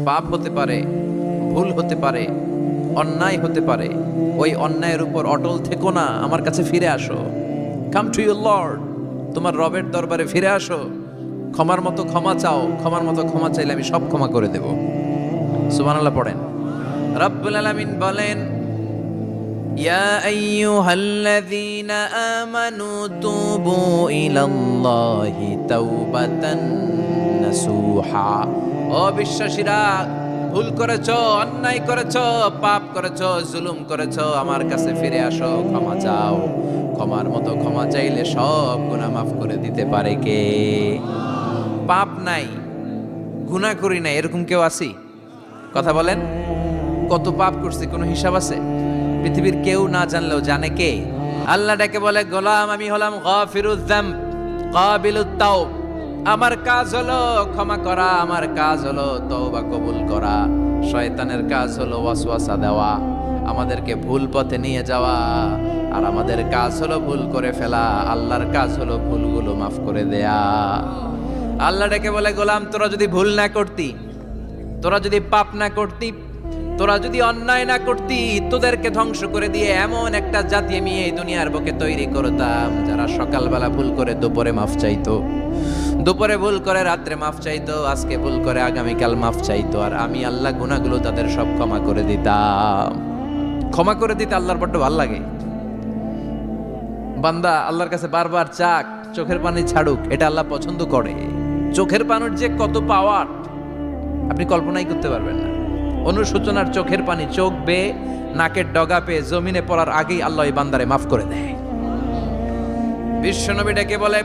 পাপ হতে পারে, ভুল হতে পারে, অন্যায় হতে পারে। ওই অন্যায়ের উপর অটল থেকো না, আমার কাছে ফিরে আসো। কাম টু ইউর লর্ড, তোমার রবের দরবারে ফিরে আসো। ক্ষমার মতো ক্ষমা চাও, ক্ষমার মতো ক্ষমা চাইলে আমি সব ক্ষমা করে দেব। সুবহানাল্লাহ পড়েন। রব্বুল আলামিন বলেন, ইয়া আইয়ুহাল্লাযীনা আমানু তুবু ইলাল্লাহি তাওবাতান নাসুহা। ও বিশ্বাসীরা, ভুল করেছো, অন্যায় করেছো, পাপ করেছো, জুলুম করেছো, আমার কাছে ফিরে আসো, ক্ষমা চাও। ক্ষমার মতো ক্ষমা চাইলে সব গুনাহ মাফ করে দিতে পারে কে? পাপ নাই, গুনাহ করি নাই, এরকম কেউ আছি? কথা বলেন। কত পাপ করছি কোনো হিসাব আছে? পৃথিবীর কেউ না জানলেও জানে কে? আল্লাহ ডাকে বলে, গোলাম আমি হলাম গাফিরুয যামব কাবিলুত তাওব। আমার কাজ হলো ক্ষমা করা, আমার কাজ হলো তওবা কবুল করা। শয়তানের কাজ হলো ওয়াসওয়াসা দেওয়া, আমাদেরকে ভুল পথে নিয়ে যাওয়া। আর আমাদের কাজ হলো ভুল করে ফেলা, আল্লাহর কাজ হলো ভুলগুলো মাফ করে দেয়া। আল্লাহ ডেকে বলে, গোলাম তোরা যদি ভুল না করতি, তোরা যদি পাপ না করতি, তোরা যদি অন্যায় না করতি, তোদেরকে ধ্বংস করে দিয়ে এমন একটা জাতি আমি এই দুনিয়ার বুকে তৈরি করতাম যারা সকালবেলা ভুল করে দুপুরে মাফ চাইতো, দুপুরে ভুল করে রাত্রে মাফ চাইতো, আজকে ভুল করে আগামীকাল মাফ চাইতো। আর আমি আল্লাহ গুনাহগুলো তাদের সব ক্ষমা করে দিতাম। ক্ষমা করে দিতে আল্লাহর বড্ড ভালো লাগে। বান্দা আল্লাহর কাছে বারবার চাক, চোখের পানি ছাড়ুক, এটা আল্লাহ পছন্দ করে। চোখের পানির যে কত পাওয়ার আপনি কল্পনাই করতে পারবেন না। অনুশোচনার চোখের পানি চোখ বেয়ে নাকের ডগা পেয়ে জমিনে পড়ার আগেই আল্লাহ এই বান্দারে মাফ করে দেয়। বিশ্বনবী ডেকে বলে,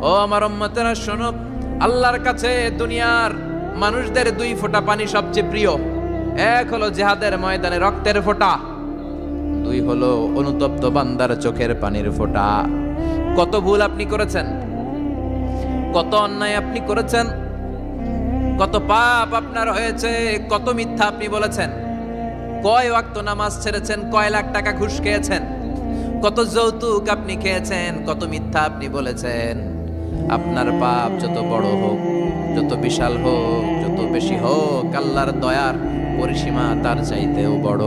ও আমার উম্মতেরা শোনো, আল্লাহর কাছে দুনিয়ার মানুষদের দুই ফোঁটা পানি সবচেয়ে প্রিয়। এক হলো জিহাদের ময়দানে রক্তের ফোঁটা, দুই হলো অনুতপ্ত বান্দার চোখের পানির ফোঁটা। কত ভুল আপনি করেছেন, কত অন্যায় আপনি করেছেন, কত পাপ আপনার হয়েছে, কত মিথ্যা আপনি বলেছেন, কয় ওয়াক্ত নামাজ ছেড়েছেন, কয় লাখ টাকা ঘুষ খেয়েছেন, কত যৌতুক আপনি খেয়েছেন, কত মিথ্যা আপনি বলেছেন। আপনার পাপ যত বড় হোক, যত বিশাল হোক, যত বেশি হোক, আল্লাহর দয়ার পরিসীমা তার চাইতেও বড়।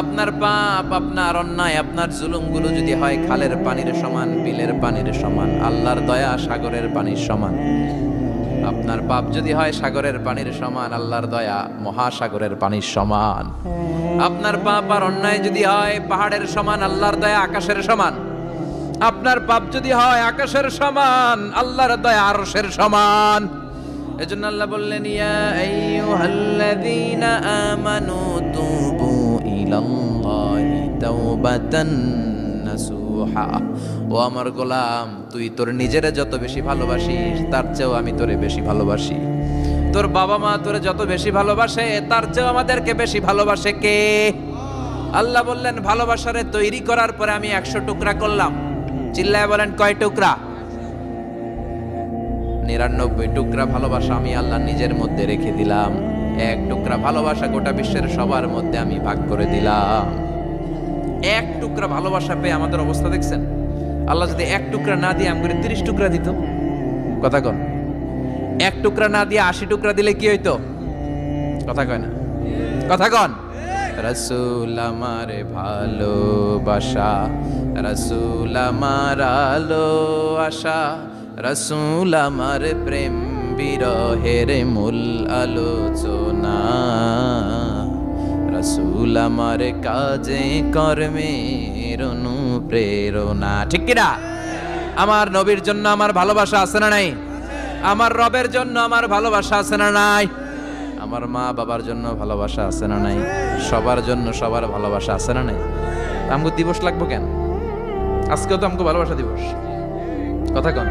আপনার পাপ, আপনার অন্যায়, আপনার জুলুমগুলো যদি হয় খালের পানির সমান, বিলের পানির সমান, আল্লাহর দয়া সাগরের পানির সমান। আপনার পাপ যদি হয় সাগরের পানির সমান, আল্লাহর দয়া মহাসাগরের পানির সমান। আপনার পাপ আর অন্যায় যদি হয় পাহাড়ের সমান, আল্লাহর দয়া আকাশের সমান। আপনার পাপ যদি হয় আকাশের সমান, আল্লাহর দয়া আরশের সমান। এজন্য আল্লাহ বললেন, ইয়া আইয়ুহাল্লাযীনা আমানু তুবু ইলাল্লাহি তাওবাতান নাসুহা। ও আমার গোলাম, তুই তোর নিজেরে যত বেশি ভালোবাসিস তার চেয়েও আমি তোরে বেশি ভালোবাসি। তোর বাবা মা তোরে যত বেশি ভালোবাসে তার চেয়েও আমাদেরকে বেশি ভালোবাসে কে? আল্লাহ বললেন, ভালোবাসারে তৈরি করার পরে আমি 100 টুকরা করলাম। চিল্লায় বলেন, কয় টুকরা? 99 টুকরা ভালোবাসা আমি আল্লাহ নিজের মধ্যে রেখে দিলাম। 1 টুকরা ভালোবাসা গোটা বিশ্বের সবার মধ্যে আমি ভাগ করে দিলাম। 1 টুকরা ভালোবাসা পেয়ে আমাদের অবস্থা দেখছেন? আল্লাহ যদি 1 টুকরা না দিয়ে আমাদের 30 টুকরা দিত, কথা কন। 1 টুকরা না দিয়ে 80 টুকরা দিলে কি হইতো? কথা কয় না, কথা কন। রাসূল আমার ভালোবাসা, রাসূল আমার আলো আশা, রাসূল আমার প্রেম বিরহের মূল আলোচনা, রাসূল আমার কাজে কর্মের অনুপ্রেরণা। ঠিক কিনা? আমার নবীর জন্য আমার ভালোবাসা আছে না নাই? আমার রবের জন্য আমার ভালোবাসা আছে না নাই? আমার মা বাবার জন্য ভালোবাসা আছে না নাই? সবার জন্য সবার ভালোবাসা আছে না নাই? আমগো দিবস লাগবো কেন? আজকেও তো আমগো ভালোবাসা দিবস, কথা কন।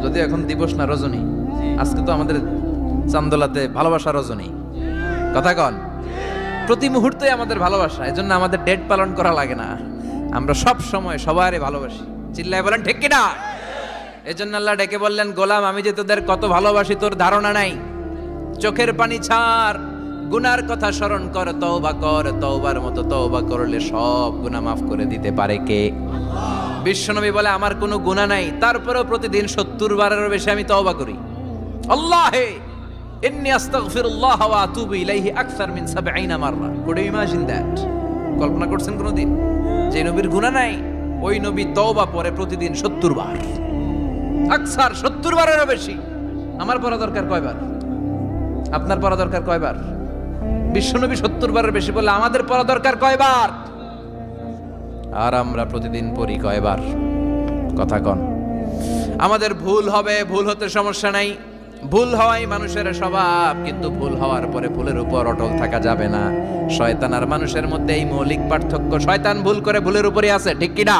যদি এখন দিবস না রজনী, আজকে তো আমাদের চান্দোলাতে ভালোবাসা রজনী, কথা কন। প্রতি মুহূর্তে আমাদের ভালোবাসা, এজন্য আমাদের ডেট পালন করা লাগে না। আমরা সব সময় সবারই ভালোবাসি। চিল্লায় বলেন ঠিক কিনা? এজন্য আল্লাহ ডেকে বললেন, গোলাম আমি যে তোদের কত ভালোবাসি তোর ধারণা নাই। চোখের পানি ছাড়, গুনার কথা স্মরণ কর, তওবা কর। তওবার মতো তওবা করলে সব গুনাহ মাফ করে দিতে পারে কে? বিশ্বনবী বলে, আমার কোনো গুনাহ নাই, তারপরেও প্রতিদিন 70 বারেরও বেশি আমি তওবা করি। আল্লাহে ইন্নী আস্তাগফিরুল্লাহ ওয়া আতুবু ইলাইহি আকসার মিন 70 মাররা। Could you imagine that? কল্পনা করছেন কোনদিন যে নবীর গুনাহ নাই ওই নবী তওবা পড়ে প্রতিদিন 70 বার, আকসার 70 বারেরও বেশি। আমার পড়া দরকার কয়বার? আপনার পড়া দরকার কয়বার? বিশ্বনবী 70 বারের বেশি বলে আমাদের পড়া দরকার কয়বার? আর আমরা প্রতিদিন পড়ি কয়বার? কথা কন। আমাদের ভুল হবে, ভুল হতে সমস্যা নাই, ভুল হওয়াই মানুষের স্বভাব, কিন্তু ভুল হওয়ার পরে ভুলের উপর অটল থাকা যাবে না। শয়তান আর মানুষের মধ্যে এই মৌলিক পার্থক্য। শয়তান ভুল করে ভুলের উপরই আছে, ঠিক কি না?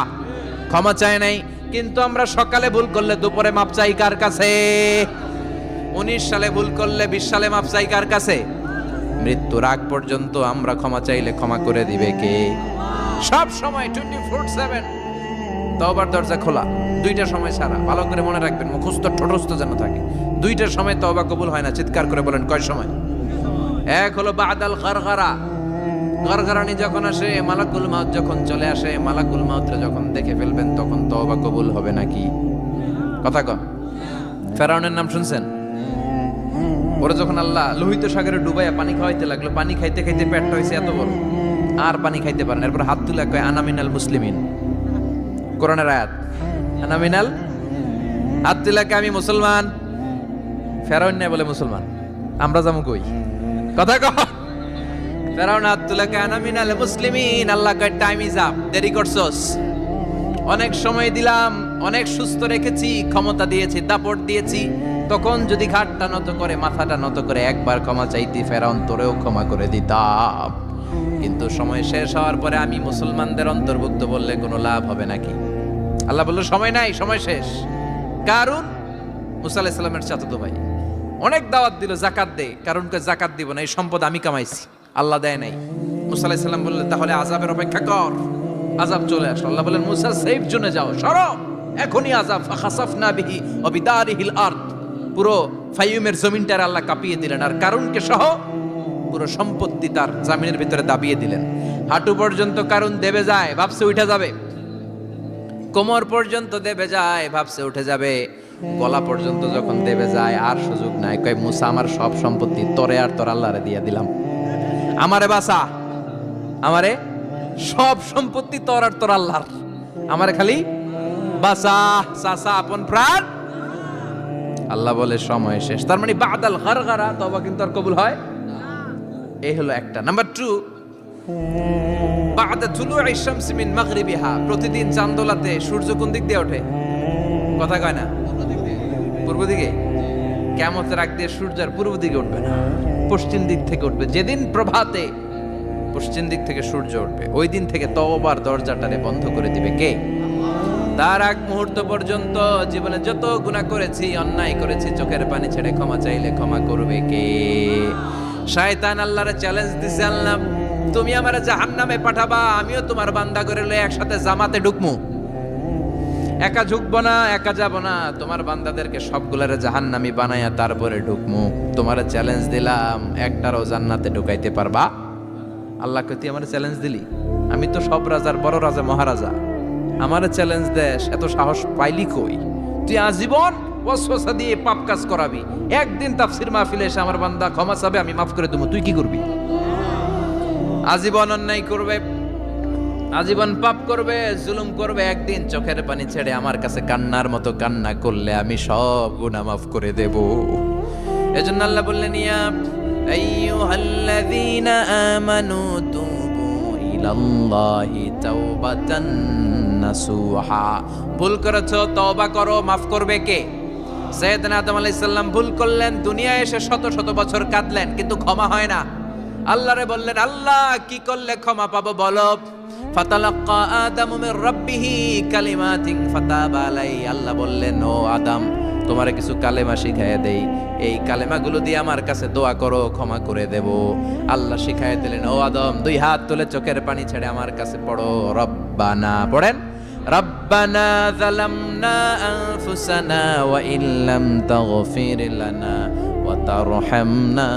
ক্ষমা চায় নাই, কিন্তু আমরা সকালে ভুল করলে দুপুরে মাপ চাই কার কাছে? 19 সালে ভুল করলে 20 সালে মাপ চাই কার কাছে? মৃত্যুর আগ পর্যন্ত আমরা ক্ষমা চাইলে ক্ষমা করে দিবে কে? সব সময় 24/7 তওবার দরজা খোলা, দুইটা সময় ছাড়া। ভালো করে মনে রাখবেন, মুখস্থ ঠোঁটস্থ যেন থাকে। দুইটার সময় তওবা কবুল হয় না। চিৎকার করে বলেন কয় সময়? এক হলো বাদাল গারগারা, গারগারানি যখন আসে, মালাকুল মাউত যখন চলে আসে, মালাকুল মাউতরে যখন দেখে ফেলবেন তখন তওবা কবুল হবে নাকি? কথা কন। ফেরাউনের নাম শুনছেন? ওরা যখন আল্লাহ লোহিত সাগরে ডুবাইয়া পানি খাওয়াইতে লাগলো, পানি খাইতে খাইতে পেটটা হয়েছে এত বড়, আর পানি খাইতে পারেন। এরপর হাত তুলে কয় আনা মিনাল মুসলিমিন। কোরআনের আয়াত, আনা মিনাল, হাত তুলে কয় আমি মুসলমান। ফেরাউন না বলে মুসলমান, আমরা যাবো কই? কথা কহ। ফেরাউন হাত তুলে কয় আনা মিনাল মুসলিমিন। আল্লাহ কয় টাইম ইজ আপ, দেরি করছস। অনেক সময় দিলাম, অনেক সুস্থ রেখেছি, ক্ষমতা দিয়েছি, দাপট দিয়েছি, তখন যদি ঘাটটা নত করে, মাথাটা নত করে একবার ক্ষমা চাইতি, ফেরাউন তোরেও ক্ষমা করে দিতাম। কিন্তু সময় শেষ হওয়ার পরে আমি মুসলমানদের অন্তর্ভুক্ত বললে কোনো লাভ হবে নাকি? আল্লাহ বলল সময় নাই, সময় শেষ। কারণ মুসা আলাইহিস সালামের চাচাতো ভাই অনেক দাওয়াত দিল, জাকাত দে। কারণকে জাকাত দিব না, এই সম্পদ আমি কামাইছি, আল্লাহ দেয় নাই। মুসা আলাইহিস সালাম বললেন তাহলে আযাবের অপেক্ষা কর, আযাব চলে আসলো। আল্লাহ বলেন মুসা সেফ জোনে যাও, সরো, এখনই আযাব। ফাখাসাফনা বিহি ওয়া বিদারিহিল আরদ, পুরো ফাইয়ুমের জমিনটার আল্লাহ কাঁপিয়ে দিলেন, আর কারুনকে সহ পুরো সম্পত্তি তার জামিনের ভিতরে দাবিয়ে দিলেন। হাঁটু পর্যন্ত কারুন দেবে যায়, ভাবছে উঠে যাবে। কোমর পর্যন্ত দেবে যায়, ভাবছে উঠে যাবে। গলা পর্যন্ত যখন দেবে যায় আর সুযোগ নাই। কয় মুসা আমার সব সম্পত্তি তোরে আর তোর আল্লাহরে দিয়ে দিলাম, আমারে বাঁচা, আমারে সব সম্পত্তি তোর আর তোর আল্লাহর, আমারে খালি বাঁচা, চাচা আপন প্রাণ। আল্লাহ বলে সময় শেষ। তার মানে বাদাল গারগারা তওবা কিন্তু আর কবুল হয়? এই হলো একটা। নাম্বার 2, বাদা তুলুই শামস মিন মাগরিবিহা, প্রতিদিন চাঁদোলাতে সূর্য কোন দিক দিয়ে ওঠে? কথা কয় না? পূর্ব দিকে। কিয়ামতের আগ দিয়ে সূর্য আর পূর্ব দিকে উঠবে না, পশ্চিম দিক থেকে উঠবে। যেদিন প্রভাতে পশ্চিম দিক থেকে সূর্য উঠবে, ওই দিন থেকে তওবার দরজাটারে বন্ধ করে দিবে কে? তার আগ মুহূর্ত পর্যন্ত জীবনে যত গুনাহ করেছি, অন্যায় করেছি, চোখের পানি ছেড়ে ক্ষমা চাইলে ক্ষমা করবে কে? শয়তান আল্লাহরে চ্যালেঞ্জ দিছে, আল্লাহ তুমি আমারে জাহান্নামে পাঠাবা, আমিও তোমার বান্দা করে লয়ে একসাথে জামাতে ঢুকমু। একা ঢুকবো না, একা যাব না, তোমার বান্দাদেরকে সবগুলারে জাহান্নামী বানায়া তারপরে ঢুকমু। তোমারে চ্যালেঞ্জ দিলাম, একটারও জান্নাতে ঢুকাইতে পারবা? আল্লাহকে তুই আমারে চ্যালেঞ্জ দিলি? আমি তো সব রাজার বড় রাজা, মহারাজা, আমারে চ্যালেঞ্জ দেশ, এত সাহস পাইলি কই? তুই আজীবন ওয়াসওয়াসা দিয়ে পাপ কাজ করাবি, একদিন তাফসীর মাহফিলে এসে আমার বান্দা ক্ষমা চাবে, আমি মাফ করে দেবো, তুই কি করবি? আজীবন অন্যায় করবে, আজীবন পাপ করবে, জুলুম করবে, একদিন চোখের পানি ছেড়ে আমার কাছে কান্নার মতো কান্না করলে আমি সব গুনাহ মাফ করে দেব। এজন্য আল্লাহ বললেন ইয়া আইয়ুহাল্লাযীনা আমানু তুবু ইলাল্লাহি তাওবাতান নাসুহা। ভুল করেছো, তওবা করো, মাফ করবে কে? সাইয়েদনা আদম আলাইহিস সালাম ভুল করলেন, দুনিয়ায় এসে শত শত বছর কাঁদলেন, কিন্তু ক্ষমা হয় না। আল্লাহরে বললেন আল্লাহ কি করলে ক্ষমা পাবো বলো? ফাতালাক্কা আদামু মির রাব্বিহি কালিমাতিন ফাতাবা আলাইহি। আল্লাহ বললেন ও আদম, তোমারে কিছু কালেমা শিখাইয়া দেই, এই কালেমাগুলো দিয়ে আমার কাছে দোয়া করো, ক্ষমা করে দেব। আল্লাহ শিখাইয়া দিলেন ও আদম, 2 হাত তুলে চোখের পানি ছেড়ে আমার কাছে পড়ো, রব্বানা, পড়েন, রব্বানা যালামনা আনফুসানা ওয়া ইল্লাম তাগফির লানা ওয়া তারহামনা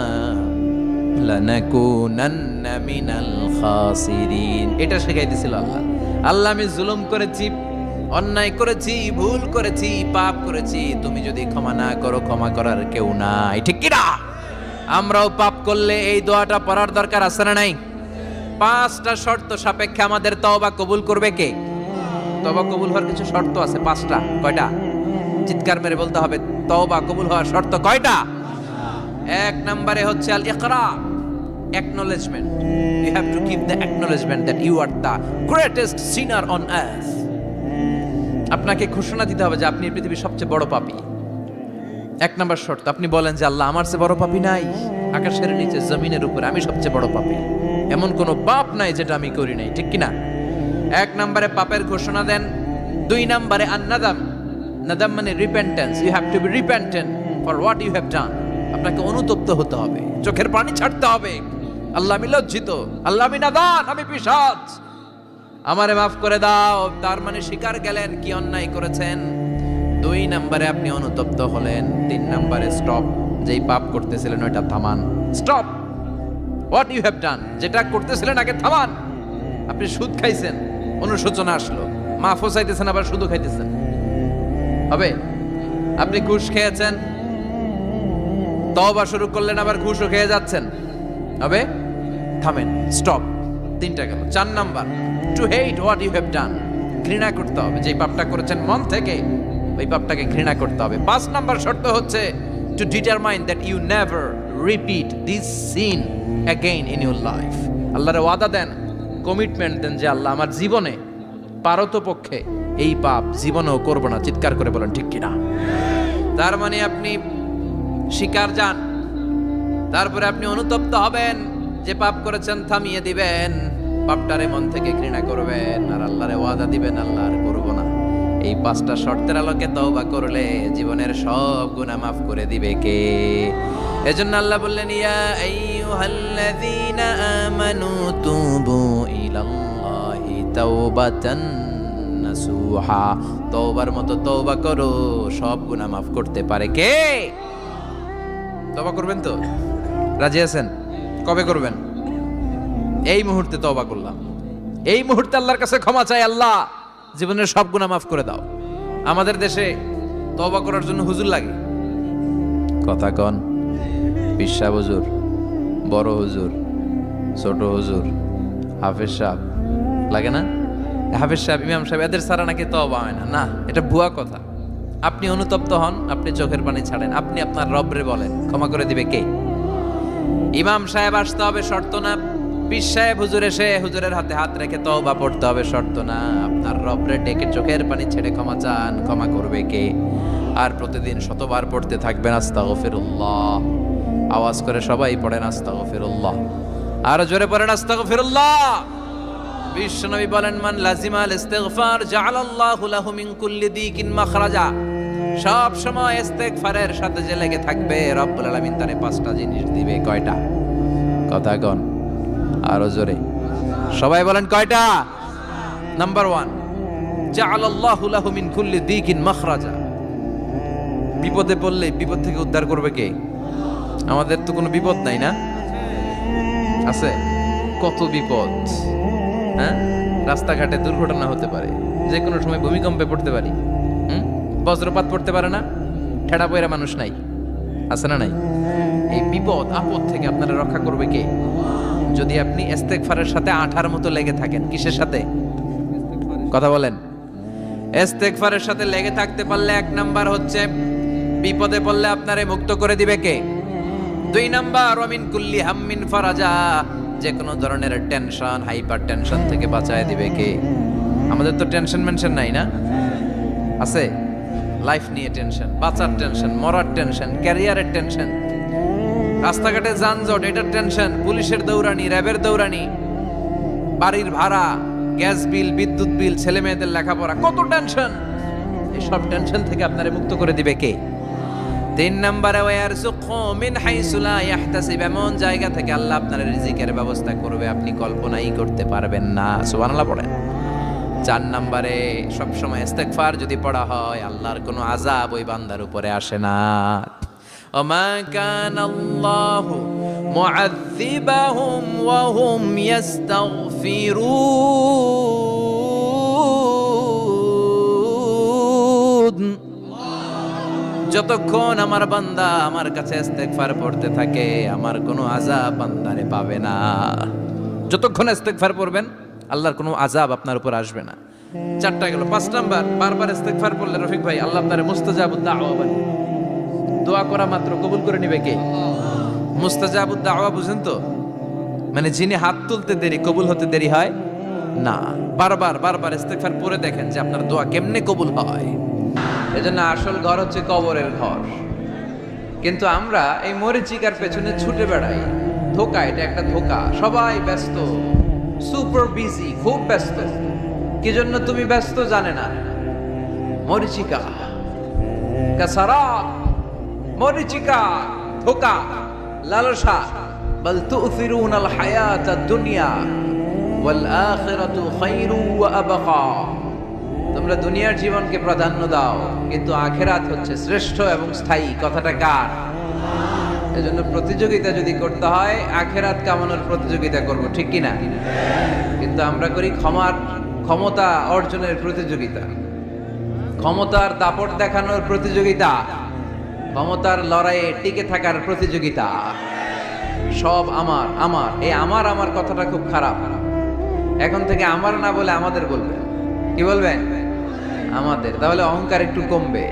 লানাকুনান্না মিনাল খাসিরিন। এটা শিখাই দিয়েছিল আল্লাহ। আল্লাহ আমি জুলুম করেছি, অন্যায় করেছি, ভুল করেছি, পাপ করেছি, তুমি যদি ক্ষমা না করো ক্ষমা করার কেউ নাই, ঠিক কি না? আমরাও পাপ করলে এই দোয়াটা পড়ার দরকার আছে না নাই? 5টা শর্ত সাপেক্ষে আমাদের তওবা কবুল করবে কে? তওবা কবুল হওয়ার কিছু শর্ত আছে 5টা। কয়টা? চিৎকার মেরে বলতে হবে, তওবা কবুল হওয়ার শর্ত কয়টা? 1 নম্বরে হচ্ছে আল ইকরা, acknowledgement. You have to give the acknowledgement that you are the greatest sinner on earth. আপনাকে ঘোষণা দিতে হবে যে আপনি পৃথিবীর সবচেয়ে বড় পাপী। 1 নম্বর শর্ত, আপনি বলেন যে আল্লাহ, আমার চেয়ে বড় পাপী নাই, আকাশের নিচে জমিনের উপরে আমি সবচেয়ে বড় পাপী, এমন কোনো পাপ নাই যেটা আমি করি নাই, ঠিক কিনা? 1 নম্বরে পাপের ঘোষণা দেন। 2 নম্বরে আন-নাদাম, নাদাম মানে repentance. You have to be repentant for what you have done. আপনাকে অনুতপ্ত হতে হবে, চোখের পানি ছাড়তে হবে। আল্লাহ, আমি লজ্জিত, আল্লাহ আমি নাদান, আমি পিশাচ, আমারে মাফ করে দাও। তার মানে স্বীকার গেলেন কি অন্যায় করেছেন। 2 নম্বরে আপনি অনুতপ্ত হলেন। 3 নম্বরে স্টপ, যেই পাপ করতেছিলেন ওইটা থামান। Stop what you have done, যেটা করতেছিলেন আগে থামান। আপনি সুদ খাইছেন, অনুশোচনা আসলো, মাফও চাইতেছেন, আবার সুদও খাইতেছেন, হবে? আপনি ঘুষ খেয়েছেন, তওবা শুরু করলেন, আবার ঘুষও খেয়ে যাচ্ছেন, হবে? থামেন, স্টপ। 3টা গেল। 4 number, to hate what you have done, ঘৃণা করতে হবে, যে পাপটা করেছেন মন থেকে ওই পাপটাকে ঘৃণা করতে হবে। 5 নাম্বার শর্ত হচ্ছে to determine that you never repeat this sin again in your life. আল্লাহর ওয়াদা দেন, কমিটমেন্ট দেন যে আল্লাহ, আমার জীবনে পারতপক্ষে এই পাপ জীবনেও করব না। চিৎকার করে বলেন ঠিক কিনা? তার মানে আপনি স্বীকার যান, তারপরে আপনি অনুতপ্ত হবেন, যে পাপ করেছেন থামিয়ে দিবেন, পাপটারে মন থেকে ঘৃণা করবেন, আর আল্লাহরে ওয়াদা দিবেন, আল্লাহ আর করব না। এই 5টা শর্তের আলোকে তওবা করলে জীবনের সব গুনাহ মাফ করে দিবে কে? এজন্য আল্লাহ বললেন, ইয়া আইয়ুহাল্লাযীনা আমানু তুবু ইলাল্লাহি তাওবাতান নাসুহা। তওবার মতো তওবা করো, সব গুনাহ মাফ করতে পারে কে? তওবা করবেন তো? রাজি আছেন? কবে করবেন? এই মুহূর্তে তওবা করলাম, এই মুহূর্তে আল্লাহর কাছে ক্ষমা চাই, আল্লাহ জীবনের সব গুনাহ মাফ করে দাও। আমাদের দেশে তওবা করার জন্য হুজুর লাগে, কথা কন, পিসা হুজুর, বড় হুজুর, ছোট হুজুর, হাফেজ সাহেব লাগে না? হাফেজ সাহেব, ইমাম সাহেব, এদের ছাড়া নাকি তওবা হয় না। না, এটা ভুয়া কথা। আপনি অনুতপ্ত হন, আপনি চোখের পানি ছাড়েন, আপনি আপনার রবরে বলেন, ক্ষমা করে দিবে কে? ইমাম সাহেব আসতে হবে, শর্ত না। পীর সাহেব হুজুর এসে হুজুরের হাতে হাত রেখে তওবা পড়তে হবে, শর্ত না। আপনার রবরে ডেকে চোখের পানি ছেড়ে ক্ষমা চান, ক্ষমা করবে কে? আর প্রতিদিন শতবার পড়তে থাকবেন আস্তাগফিরুল্লাহ। আওয়াজ করে সবাই পড়েন আস্তাগফিরুল্লাহ, আর জোরে পড়েন আস্তাগফিরুল্লাহ। বিশ্বনবী বলেন, মান লাজিমাল ইস্তিগফার জাআলাল্লাহু লাহু মিন কুল্লি দিকিন মাখরাজা। সব সময় ইস্তেগফারের সাথে যে লেগে থাকবে, রব্বুল আলামিন তারে 5টা জিনিস দিবে। কয়টা? কথা কন, আরো জোরে সবাই বলেন, কয়টা? নাম্বার 1, জাআলাল্লাহু লাহু মিন কুল্লি দিকিন মাখরাজা। বিপদে পড়লে বিপদ থেকে উদ্ধার করবে কে? আমাদের তো কোনো বিপদ নাই না? আছে কত বিপদ, হ্যাঁ? রাস্তাঘাটে দুর্ঘটনা হতে পারে, যে কোনো সময় ভূমিকম্পে পড়তে পারি, বজ্রপাত পড়তে পারে না, ঠেড়া পয়রা মানুষ নাই, আছে না নাই? এই বিপদ আপদ থেকে আপনারা রক্ষা করবে কে? যদি আপনি ইস্তেগফারের সাথে আঠার মতো লেগে থাকেন। কিসের সাথে? কথা বলেন। ইস্তেগফারের সাথে লেগে থাকতে পারলে 1 নাম্বার হচ্ছে বিপদে পড়লে আপনারে মুক্ত করে দিবে কে? 2 নাম্বার, ওয়ামিন কুল্লি হাম্মিন ফারাজা। যে কোনো ধরনের টেনশন, হাইপার টেনশন থেকে বাঁচায় দিবে কে? আমাদের তো টেনশন মেনশন নাই না? আছে? লাইফ নিয়ে টেনশন, বাঁচার টেনশন, মরার টেনশন, ক্যারিয়ারের টেনশন, রাস্তাঘাটে যানজট, এটার টেনশন, পুলিশের দৌড়ানি, র্যাবের দৌড়ানি, বাড়ির ভাড়া, গ্যাস বিল, বিদ্যুৎ বিল, ছেলে মেয়েদের লেখাপড়া, কত টেনশন। এই সব টেনশন থেকে আপনারে মুক্ত করে দিবে কে? 3 নম্বরে, ওয়ারযুকহু মিন হাইসু লা ইয়াহতাসিব। এমন জায়গা থেকে আল্লাহ আপনার রিজিকের ব্যবস্থা করবে আপনি কল্পনাই করতে পারবেন না। সুবহানাল্লাহ পড়েন। 4 নম্বরে, সবসময় ইস্তেগফার যদি পড়া হয়, আল্লাহর কোনো আযাব ওই বান্দার উপরে আসে না। ওমা কানাল্লাহু মুআযযিবাহুম ওয়া হুম ইস্তাগফিরুন। যতক্ষণ আমার বান্দা আমার কাছে ইস্তেগফার পড়তে থাকে আমার কোনো আযাব বান্দারে পাবে না। যতক্ষণ ইস্তেগফার পড়বেন আল্লাহর কোনো আযাব আপনার উপর আসবে না। 4টা গেল। 5 নাম্বার, বারবার ইস্তেগফার পড়লে রফিক ভাই আল্লাহ আপনারে মুস্তাজাবুদ দাওয়া বানিয়ে দোয়া করা মাত্র কবুল করে নিবে কে? মুস্তাজাবুদ দাওয়া বুঝেন তো? মানে যিনি হাত তুলতে দেরি কবুল হতে দেরি হয় না। বারবার ইস্তেগফার পড়ে দেখেন যে আপনার দোয়া কেমনে কবুল হয়। এজন্য আসল ঘর হচ্ছে কবরের ঘর। কিন্তু আমরা এই মরিচিকার পেছনে ছুটে বেড়াই। ধোকা, এটা একটা ধোকা। সবাই ব্যস্ত, সুপার বিজি, খুব ব্যস্ত। কি জন্য তুমি ব্যস্ত জানে না? মরিচিকা, কাসারাত, মরিচিকা, ধোকা, লালসা। বল তু'থিরুনাল হায়াতাদ দুনিয়া ওয়াল আখিরাতু খায়রু ওয়া আবকা। তোমরা দুনিয়ার জীবনকে প্রাধান্য দাও কিন্তু আখিরাত হচ্ছে শ্রেষ্ঠ এবং স্থায়ী। কথাটা কার? এজন্য প্রতিযোগিতা যদি করতে হয় আখিরাত কামানোর প্রতিযোগিতা করব, ঠিক কি না? কিন্তু আমরা করি ক্ষমতা অর্জনের প্রতিযোগিতা, ক্ষমতার দাপট দেখানোর প্রতিযোগিতা, ক্ষমতার লড়াইয়ে টিকে থাকার প্রতিযোগিতা। সব আমার আমার, এই আমার কথাটা খুব খারাপ। এখন থেকে আমার না বলে আমাদের বলবেন। কি বলবেন? আমাদের। তাহলে অহংকার একটু কমবে।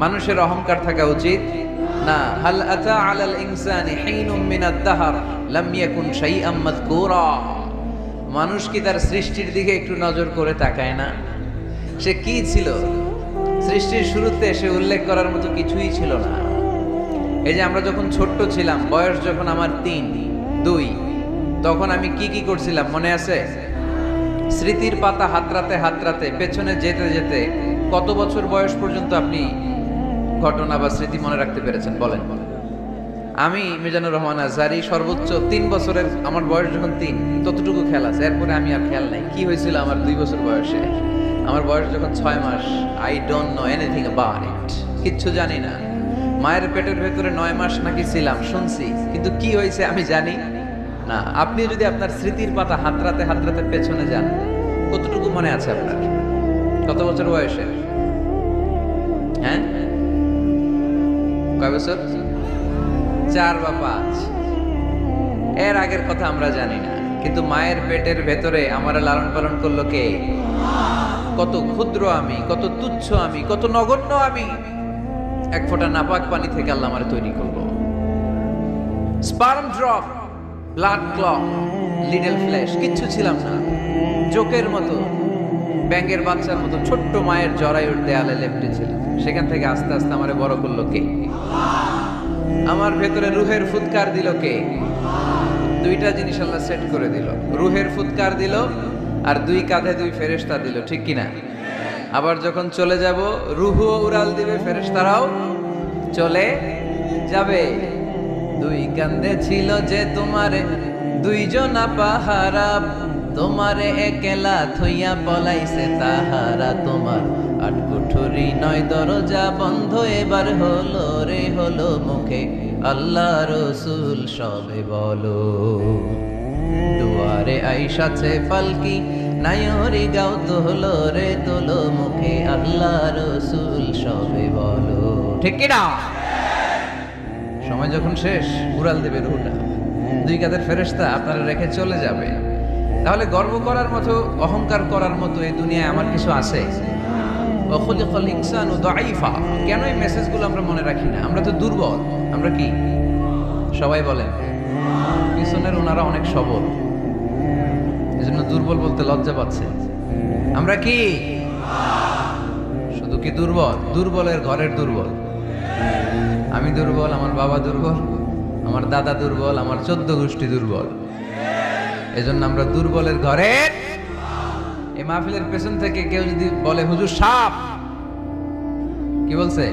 মানুষের অহংকার থাকা উচিত না। হাল আতা আলাল ইনসানি হিনুম মিনাদ দাহর লাম ইয়াকুন শাইআম মাযকুরা। মানুষ কি তার সৃষ্টির দিকে একটু নজর করে তাকায় না? সে কি ছিল? সৃষ্টির শুরুতে সে উল্লেখ করার মতো কিছুই ছিল না। এই যে আমরা যখন ছোট্ট ছিলাম, বয়স যখন আমার 3, 2, তখন আমি কি করছিলাম মনে আছে? স্মৃতির পাতা হাতরাতে পেছনে যেতে যেতে কত বছর বয়স পর্যন্ত আপনি ঘটনা বা স্মৃতি মনে রাখতে পেরেছেন বলেন? আমি মিজানুর রহমান আজহারি সর্বোচ্চ 3 বছরের, আমার বয়স যখন 3 ততটুকু খেয়াল আছে। এরপরে আমি আর খেয়াল নাই কি হয়েছিল আমার 2 বছর বয়সে। আমার বয়স যখন 6 মাস, I don't know anything about it, কিচ্ছু জানি না। মায়ের পেটের ভেতরে 9 মাস নাকি ছিলাম শুনছি, কিন্তু কি হয়েছে আমি জানি না। আপনি যদি আপনার স্মৃতির পাতা হাতরাতে পেছনে যান, কতটুকু মনে আছে আপনার? কত বছর বয়সে? হ্যাঁ, কয় বছর? 4 বা 5। এর আগের কথা আমরা জানি না। কিন্তু মায়ের পেটের ভেতরে আমার লালন পালন করলো কে? কত ক্ষুদ্র আমি, কত তুচ্ছ আমি, কত নগণ্য আমি। এক ফোঁটা নাপাক পানি থেকে আল্লাহ আমার তৈরি করলো। Sperm drop, blood clot, little flesh, কিচ্ছু ছিলাম না। জোকের মতো, ব্যাঙের বাচ্চার মতো ছোট্ট মায়ের জরায়ুর দেয়ালে লেপ্টে ছিলাম। সেখান থেকে আস্তে আস্তে আমারে বড় করলো কে? আমার ভেতরে রুহের ফুৎকার দিল কে? 2টা জিনিস আল্লাহ সেট করে দিল। রুহের ফুৎকার দিল আর 2 কাঁধে 2 ফেরেশতা দিল, ঠিক কিনা? আবার যখন চলে যাব রুহও উড়াল দিবে, ফেরেশতারাও চলে যাবে। 2 কাঁধে ছিল যে তোমারে 2 জনা পাহারা, তোমারে একলা থইয়া পলাইছে তাহারা। তোমার 8 কুঠুরি 9 দরজা বন্ধ, এবার হলো রে হলো মুখে আল্লাহ রসুল সবে বলো। দুয়ারে আইসাছে পালকি নায়রি গাও তোলো রে তোলো মুখে আল্লাহ রসুল সবে বলো, ঠিক কিনা? সময় যখন শেষ উড়াল দেবে রুহটা। 2 কাঁধের ফেরেশতা আপনারা রেখে চলে যাবে। তাহলে গর্ব করার মতো, অহংকার করার মতো এই দুনিয়ায় আমার কিছু আছে? ওয়াখুলিকাল ইনসানু দাঈফা। কেন এই মেসেজগুলো আমরা মনে রাখি না? আমরা তো দুর্বল। আমরা কি সবাই বলেন? পিছনের ওনারা অনেক সবল, এজন্য দুর্বল বলতে লজ্জা পাচ্ছে। আমরা কি শুধু কি দুর্বল? দুর্বলের ঘরের দুর্বল। আমি দুর্বল, আমার বাবা দুর্বল, আমার দাদা দুর্বল, আমার 14 গোষ্ঠী দুর্বল। এজন্য আমরা দুর্বলের ঘরের। এই মাহফিলের পেছন থেকে কেউ যদি বলে হুজুর সাপ, কি বলছে?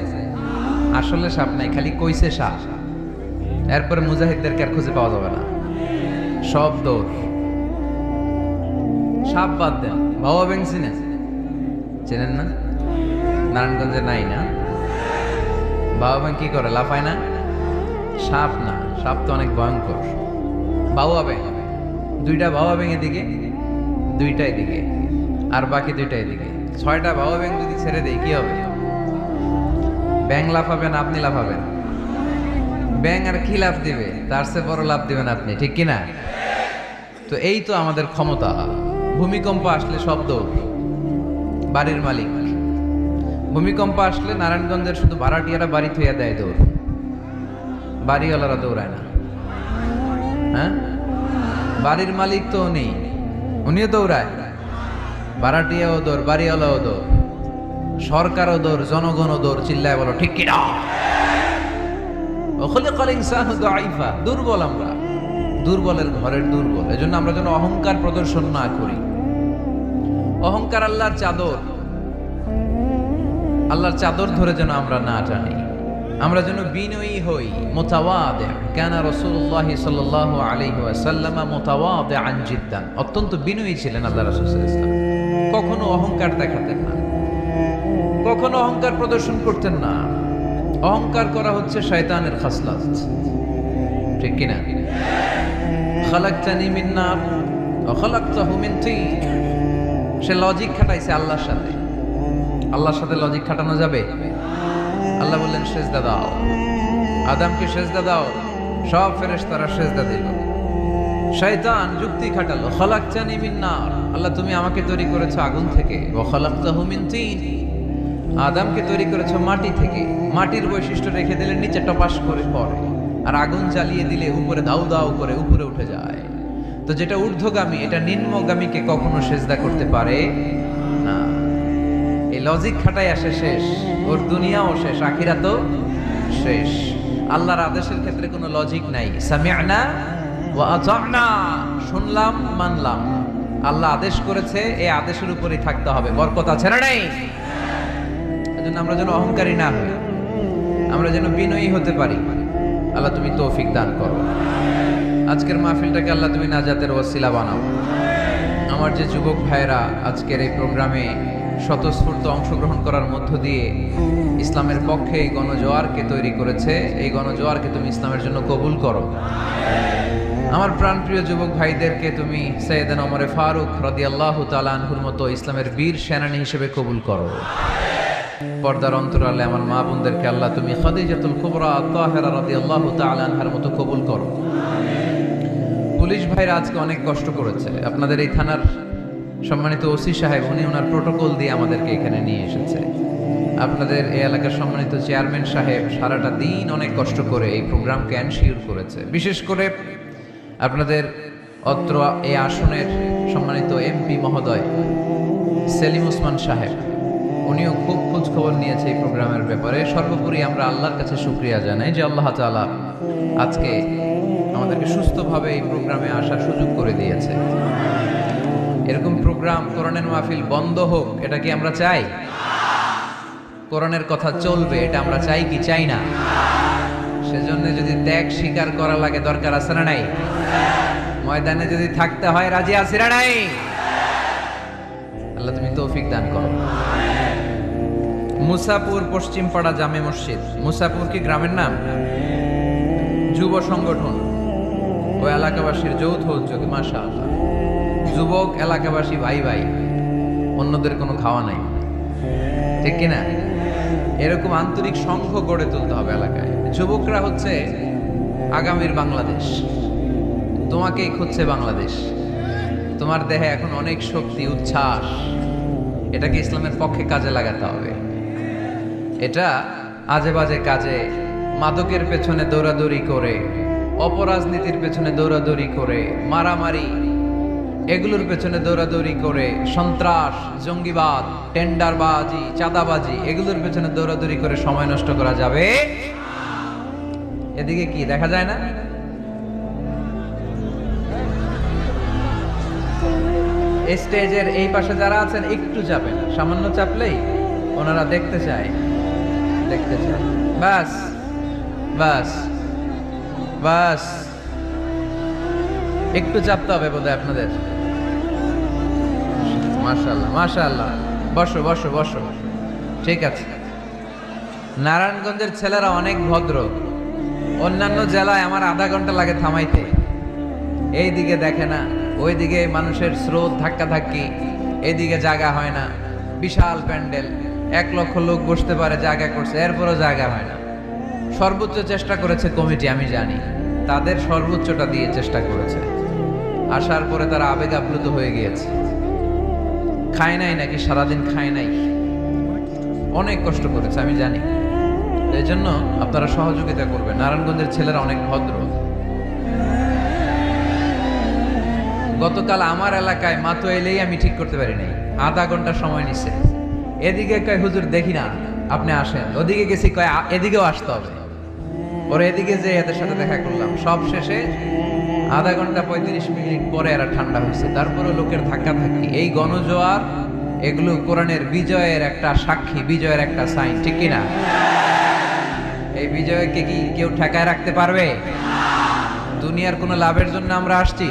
আসলে সাপ নাই, খালি কইছে সাপ। এরপরে মুজাহিদদেরকে আর খুঁজে পাওয়া যাবে না, সব দৌড়। সাপ বাদ দেন, বাবা ব্যাং চেনেন না? নারায়ণগঞ্জে নাই না? বাবা ব্যাং কি করে? লাফায় না? সাপ না, সাপ তো অনেক ভয়ঙ্কর। বাবা ব্যাং, 2টা বাবা ব্যাং এদিকে, 2টা এদিকে, আর বাকি 2টা এদিকে। 6টা বাবা ব্যাং যদি ছেড়ে দেয় কি হবে? ব্যাং লাফাবেন, আপনি লাফাবেন? ব্যাং আর কি লাফ দিবে, তার চেয়ে বড় লাফ দিবেন আপনি, ঠিক কিনা? তো এই তো আমাদের ক্ষমতা। ভূমিকম্প আসলে শব্দ, বাড়ির মালিক। ভূমিকম্প আসলে নারায়ণগঞ্জের শুধু ভাড়াটিয়ারা বাড়ি থইয়া দেয় দৌড়, বাড়িওয়ালারা দৌড়ায় না। হ্যাঁ, বাড়ির মালিক তো উনি, উনিও দৌড়ায়, ভাড়াটিয়াও দৌড়, বাড়িওয়ালাও দৌড়, সরকারও দৌড়, জনগণও দৌড়। চিল্লায় বলো ঠিক কিনা? দুর্বল আমরা, দুর্বলের ঘরের দুর্বল। এজন্য আমরা যেন অহংকার প্রদর্শন না করি। অহংকার আল্লাহর চাদর, আল্লাহর চাদর ধরে যেন আমরা না টানি। আমরা যেন বিনয়ী হই, মুতাওয়াদি। কানা রাসূলুল্লাহ সাল্লাল্লাহু আলাইহি ওয়াসাল্লাম মুতাওয়াদিআন জিদ্দান, অত্যন্ত বিনয়ী ছিলেন আল্লাহ রাসূল সাল্লাল্লাহু আলাইহি ওয়াসাল্লাম। কখনো অহংকার দেখাতেন না, কখনো অহংকার প্রদর্শন করতেন না। অহংকার করা হচ্ছে শয়তানের খাসলাত, ঠিক কিনা? খালাকতানি মিন নার ওয়া খালাকতাহু মিন তিন। সে লজিক খাটাইছে আল্লাহর সাথে। আল্লাহর সাথে লজিক খাটানো যাবে? আল্লাহ বললেন সেজদা দাও, আদমকে সেজদা দাও, সব ফেরেশতারা সেজদা দিল। শয়তান যুক্তি খাটালো, খালাকতানি মিন নার, আল্লাহ তুমি আমাকে তৈরি করেছো আগুন থেকে, ওয়া খালাকতাহু মিন তিন, আদমকে তৈরি করেছো মাটি থেকে। মাটির বৈশিষ্ট্য রেখে দিলে নিচে টপাস করে পড়ে, আর আগুন জ্বালিয়ে দিলে উপরে দাউ দাউ করে উপরে উঠে যায়। তো যেটা ঊর্ধ্বগামী, এটা নিম্নগামীকে কখনো সেজদা করতে পারে না। এই লজিক খাটাই আসে শেষ, ওর দুনিয়াও শেষ, আখিরাতও শেষ। আল্লাহর আদেশের ক্ষেত্রে কোনো লজিক নাই। সামি'না ওয়া আতা'না, শুনলাম মানলাম। আল্লাহ আদেশ করেছে, এই আদেশের উপরেই থাকতে হবে। বরকত আছে না নাই? এজন্য আমরা যেন অহংকারী না হই, আমরা যেন বিনয়ী হতে পারি। আল্লাহ তুমি তৌফিক দান করো। আজকের মাহফিলটাকে আল্লাহ তুমি নাজাতের ওয়াসিলা বানাও। আমার যে যুবক ভাইয়েরা আজকের এই প্রোগ্রামে স্বতঃস্ফূর্ত অংশগ্রহণ করার মধ্য দিয়ে ইসলামের পক্ষে এই গণজোয়ারকে তৈরি করেছে, এই গণজোয়ারকে তুমি ইসলামের জন্য কবুল করো। আমার প্রাণপ্রিয় যুবক ভাইদেরকে তুমি সাইয়েদনা ওমর ফারুক রাদিয়াল্লাহু তাআলা আনহুর মতো ইসলামের বীর সেনানী হিসেবে কবুল করো। পর্দার অন্তরালে আমার মা বোনদেরকে আল্লাহ তুমি খাদিজাতুল কুবরা তাহেরা রাদিয়াল্লাহু তাআলা আনহার মতো কবুল করো। পুলিশ ভাইরা আজকে অনেক কষ্ট করেছে। আপনাদের এই থানার সম্মানিত ওসি সাহেব, উনি ওনার প্রোটোকল দিয়ে আমাদেরকে এখানে নিয়ে এসেছে। আপনাদের এই এলাকার সম্মানিত চেয়ারম্যান সাহেব সারাটা দিন অনেক কষ্ট করে এই প্রোগ্রামকে এনশিওর করেছে। বিশেষ করে আপনাদের অত্র এই আসনের সম্মানিত এমপি মহোদয় সেলিম ওসমান সাহেব, উনিও খুব খোঁজ খবর নিয়েছে এই প্রোগ্রামের ব্যাপারে। সর্বোপরি আমরা আল্লাহর কাছে শুকরিয়া জানাই যে আল্লাহ তাআলা আজকে আমাদেরকে সুস্থভাবে এই প্রোগ্রামে আসার সুযোগ করে দিয়েছে। এরকম প্রোগ্রাম, কোরআনের মাহফিল বন্ধ হোক, এটা কি আমরা চাই? কোরআনের কথা চলবে, এটা আমরা চাই কি চাই না? সেজন্য যদি ত্যাগ স্বীকার করা লাগে, দরকার আছে না নাই? ময়দানে যদি থাকতে হয়, রাজি আছি না নাই? আল্লাহ তুমি তৌফিক দান করো। মুসাপুর পশ্চিমপাড়া জামে মসজিদ, মুসাপুর কি গ্রামের নাম? যুব সংগঠন ও এলাকাবাসীর যৌথ উদ্যোগে, মাশাআল্লাহ, যুবক এলাকাবাসী ভাই ভাই, অন্যদের কোনো খাওয়া নাই, ঠিক কিনা? এরকম আন্তরিক সংঘ গড়ে তুলতে হবে এলাকায়। যুবকরা হচ্ছে আগামীর বাংলাদেশ, তোমাকেই খুঁজছে বাংলাদেশ। তোমার দেহে এখন অনেক শক্তি, উচ্ছ্বাস, এটাকে ইসলামের পক্ষে কাজে লাগাতে হবে। এটা আজে বাজে কাজে, মাদকের পেছনে দৌড়াদৌড়ি করে, অপরাজনীতির পেছনে দৌড়াদৌড়ি করে, মারামারি এগুলোর পেছনে দৌড়াদৌড়ি করে, সন্ত্রাস, জঙ্গিবাদ, টেন্ডারবাজি, চাঁদাবাজি, এগুলোর পেছনে দৌড়াদৌড়ি করে সময় নষ্ট করা যাবে? এদিকে কি দেখা যায় না? স্টেজের এই পাশে যারা আছেন একটু চাপেন, সামান্য চাপলেই ওনারা দেখতে চায়, দেখতে চায়। বাস বাস বাস, একটু চাপতে হবে বোধহয় আপনাদের। মাশাআল্লাহ মাশাআল্লাহ, বসো বসো বসো, ঠিক আছে। নারায়ণগঞ্জের ছেলেরা অনেক ভদ্র। অন্যান্য জেলায় আমার আধা ঘন্টা লাগে থামাইতে, এই দিকে দেখে না, ওইদিকে মানুষের স্রোত, ধাক্কা ধাক্কি, এইদিকে জায়গা হয় না, বিশাল প্যান্ডেল, 1,00,000 লোক বসতে পারে, জায়গা করছে, এরপরও জায়গা হয় না। সর্বোচ্চ চেষ্টা করেছে কমিটি, আমি জানি তাদের সর্বোচ্চটা দিয়ে চেষ্টা করেছে। আসার পরে তারা আবেগ আপ্লুত হয়ে গিয়েছে। খায় নাই নাকি সারাদিন খায় নাই, অনেক কষ্ট করেছে আমি জানি। এই জন্য আপনারা সহযোগিতা করবেন। নারায়ণগঞ্জের ছেলেরা অনেক ভদ্র। গতকাল আমার এলাকায় মাতো এলেই আমি ঠিক করতে পারি নাই, আধা ঘন্টা সময় নিছে। এদিকে কয় হুজুর দেখি না, আপনি আসেন। ওদিকে গেছি, কয় এদিকেও আসতে হবে। ওরা এদিকে যে এদের সাথে দেখা করলাম, সব শেষে আধা ঘন্টা 35 মিনিট পরে এরা ঠান্ডা হয়েছে। তারপরে লোকের ধাক্কা ধাক্কি, এই গণজোয়ার এগুলো কোরআনের বিজয়ের একটা সাক্ষী, বিজয়ের একটা সাইন, ঠিক কিনা? এই বিজয়কে কি কেউ ঠেকায় রাখতে পারবে? দুনিয়ার কোনো লাভের জন্য আমরা আসছি?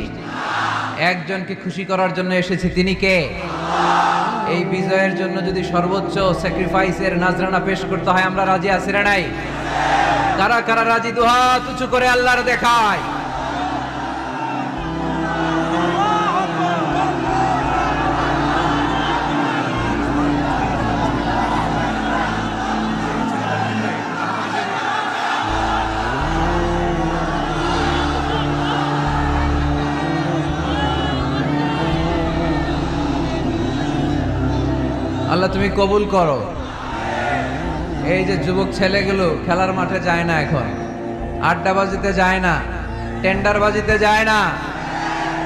একজনকে খুশি করার জন্য এসেছি, তিনি কে? এই বিজয়ের জন্য যদি সর্বোচ্চ স্যাক্রিফাইসের নাজরানা পেশ করতে হয়, আমরা রাজি আছি না নাই? কারা কারা রাজি? দুহাত উঁচু করে আল্লাহর দেখায়। আল্লাহ তুমি কবুল করো। এই যে যুবক ছেলেগুলো খেলার মাঠে যায় না, এখন আড্ডাবাজিতে যায় না, টেন্ডারবাজিতে যায় না,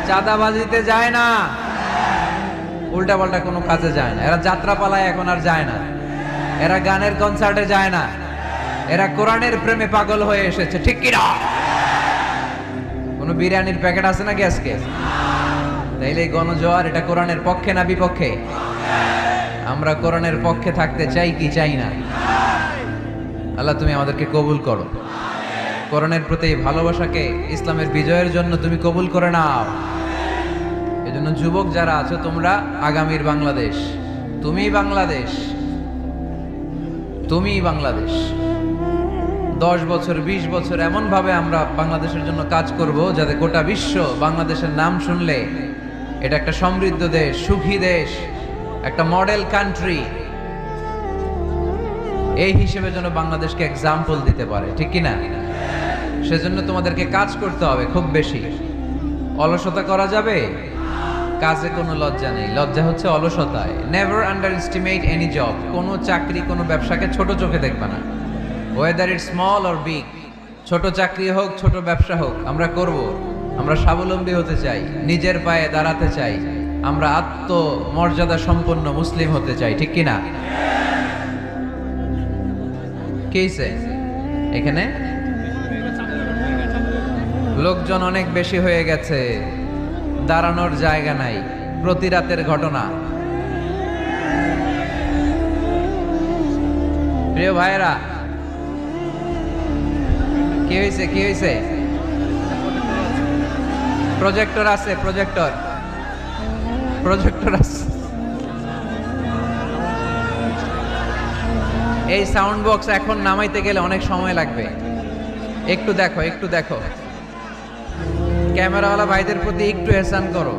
চাঁদাবাজিতে যায় না, উল্টা পাল্টা কোনো কাজে যায় না। এরা যাত্রা পালায় এখন আর যায় না, এরা গানের কনসার্টে যায় না, এরা কোরআনের প্রেমে পাগল হয়ে এসেছে, ঠিক কিনা? কোনো বিরিয়ানির প্যাকেট আছে নাকি আজকে? তাইলে এই গণজোয়ার এটা কোরআনের পক্ষে না বিপক্ষে? আমরা কোরআনের পক্ষে থাকতে চাই কি চাই না? আল্লাহ তুমি আমাদেরকে কবুল করো। কোরআনের প্রতি এই ভালোবাসাকে ইসলামের বিজয়ের জন্য তুমি কবুল করে নাও। এজন্য যুবক যারা আছো, তোমরা আগামীর বাংলাদেশ, তুমিই বাংলাদেশ, তুমিই বাংলাদেশ। 10 বছর 20 বছর এমন ভাবে আমরা বাংলাদেশের জন্য কাজ করব যাতে গোটা বিশ্ব বাংলাদেশের নাম শুনলে এটা একটা সমৃদ্ধ দেশ, সুখী দেশ, একটা মডেল কান্ট্রি, এই হিসেবে যেন বাংলাদেশকে এক্সাম্পল দিতে পারে, ঠিক কি না? সেজন্য তোমাদেরকে কাজ করতে হবে খুব বেশি। অলসতা করা যাবে? কাজে কোনো লজ্জা নেই, লজ্জা হচ্ছে অলসতায়। Never underestimate any job. কোনো চাকরি, কোনো ব্যবসাকে ছোট চোখে দেখবে না, whether it small or big. ছোট চাকরি হোক, ছোট ব্যবসা হোক, আমরা করব। আমরা স্বাবলম্বী হতে চাই, নিজের পায়ে দাঁড়াতে চাই, আমরা আত্মমর্যাদা সম্পন্ন মুসলিম হতে চাই, ঠিক কিনা? কেইছে এখানে লোকজন অনেক বেশি হয়ে গেছে, দাঁড়ানোর জায়গা নাই। প্রতি রাতের ঘটনা। প্রিয় ভাইরা, কি হয়েছে? কি হয়েছে? প্রজেক্টর আছে, প্রজেক্টর আছে। এই সাউন্ড বক্স এখন নামাইতে গেলে অনেক সময় লাগবে। একটু দেখো, একটু দেখো। ক্যামেরাওয়ালা ভাইদের প্রতি একটু এহসান করো।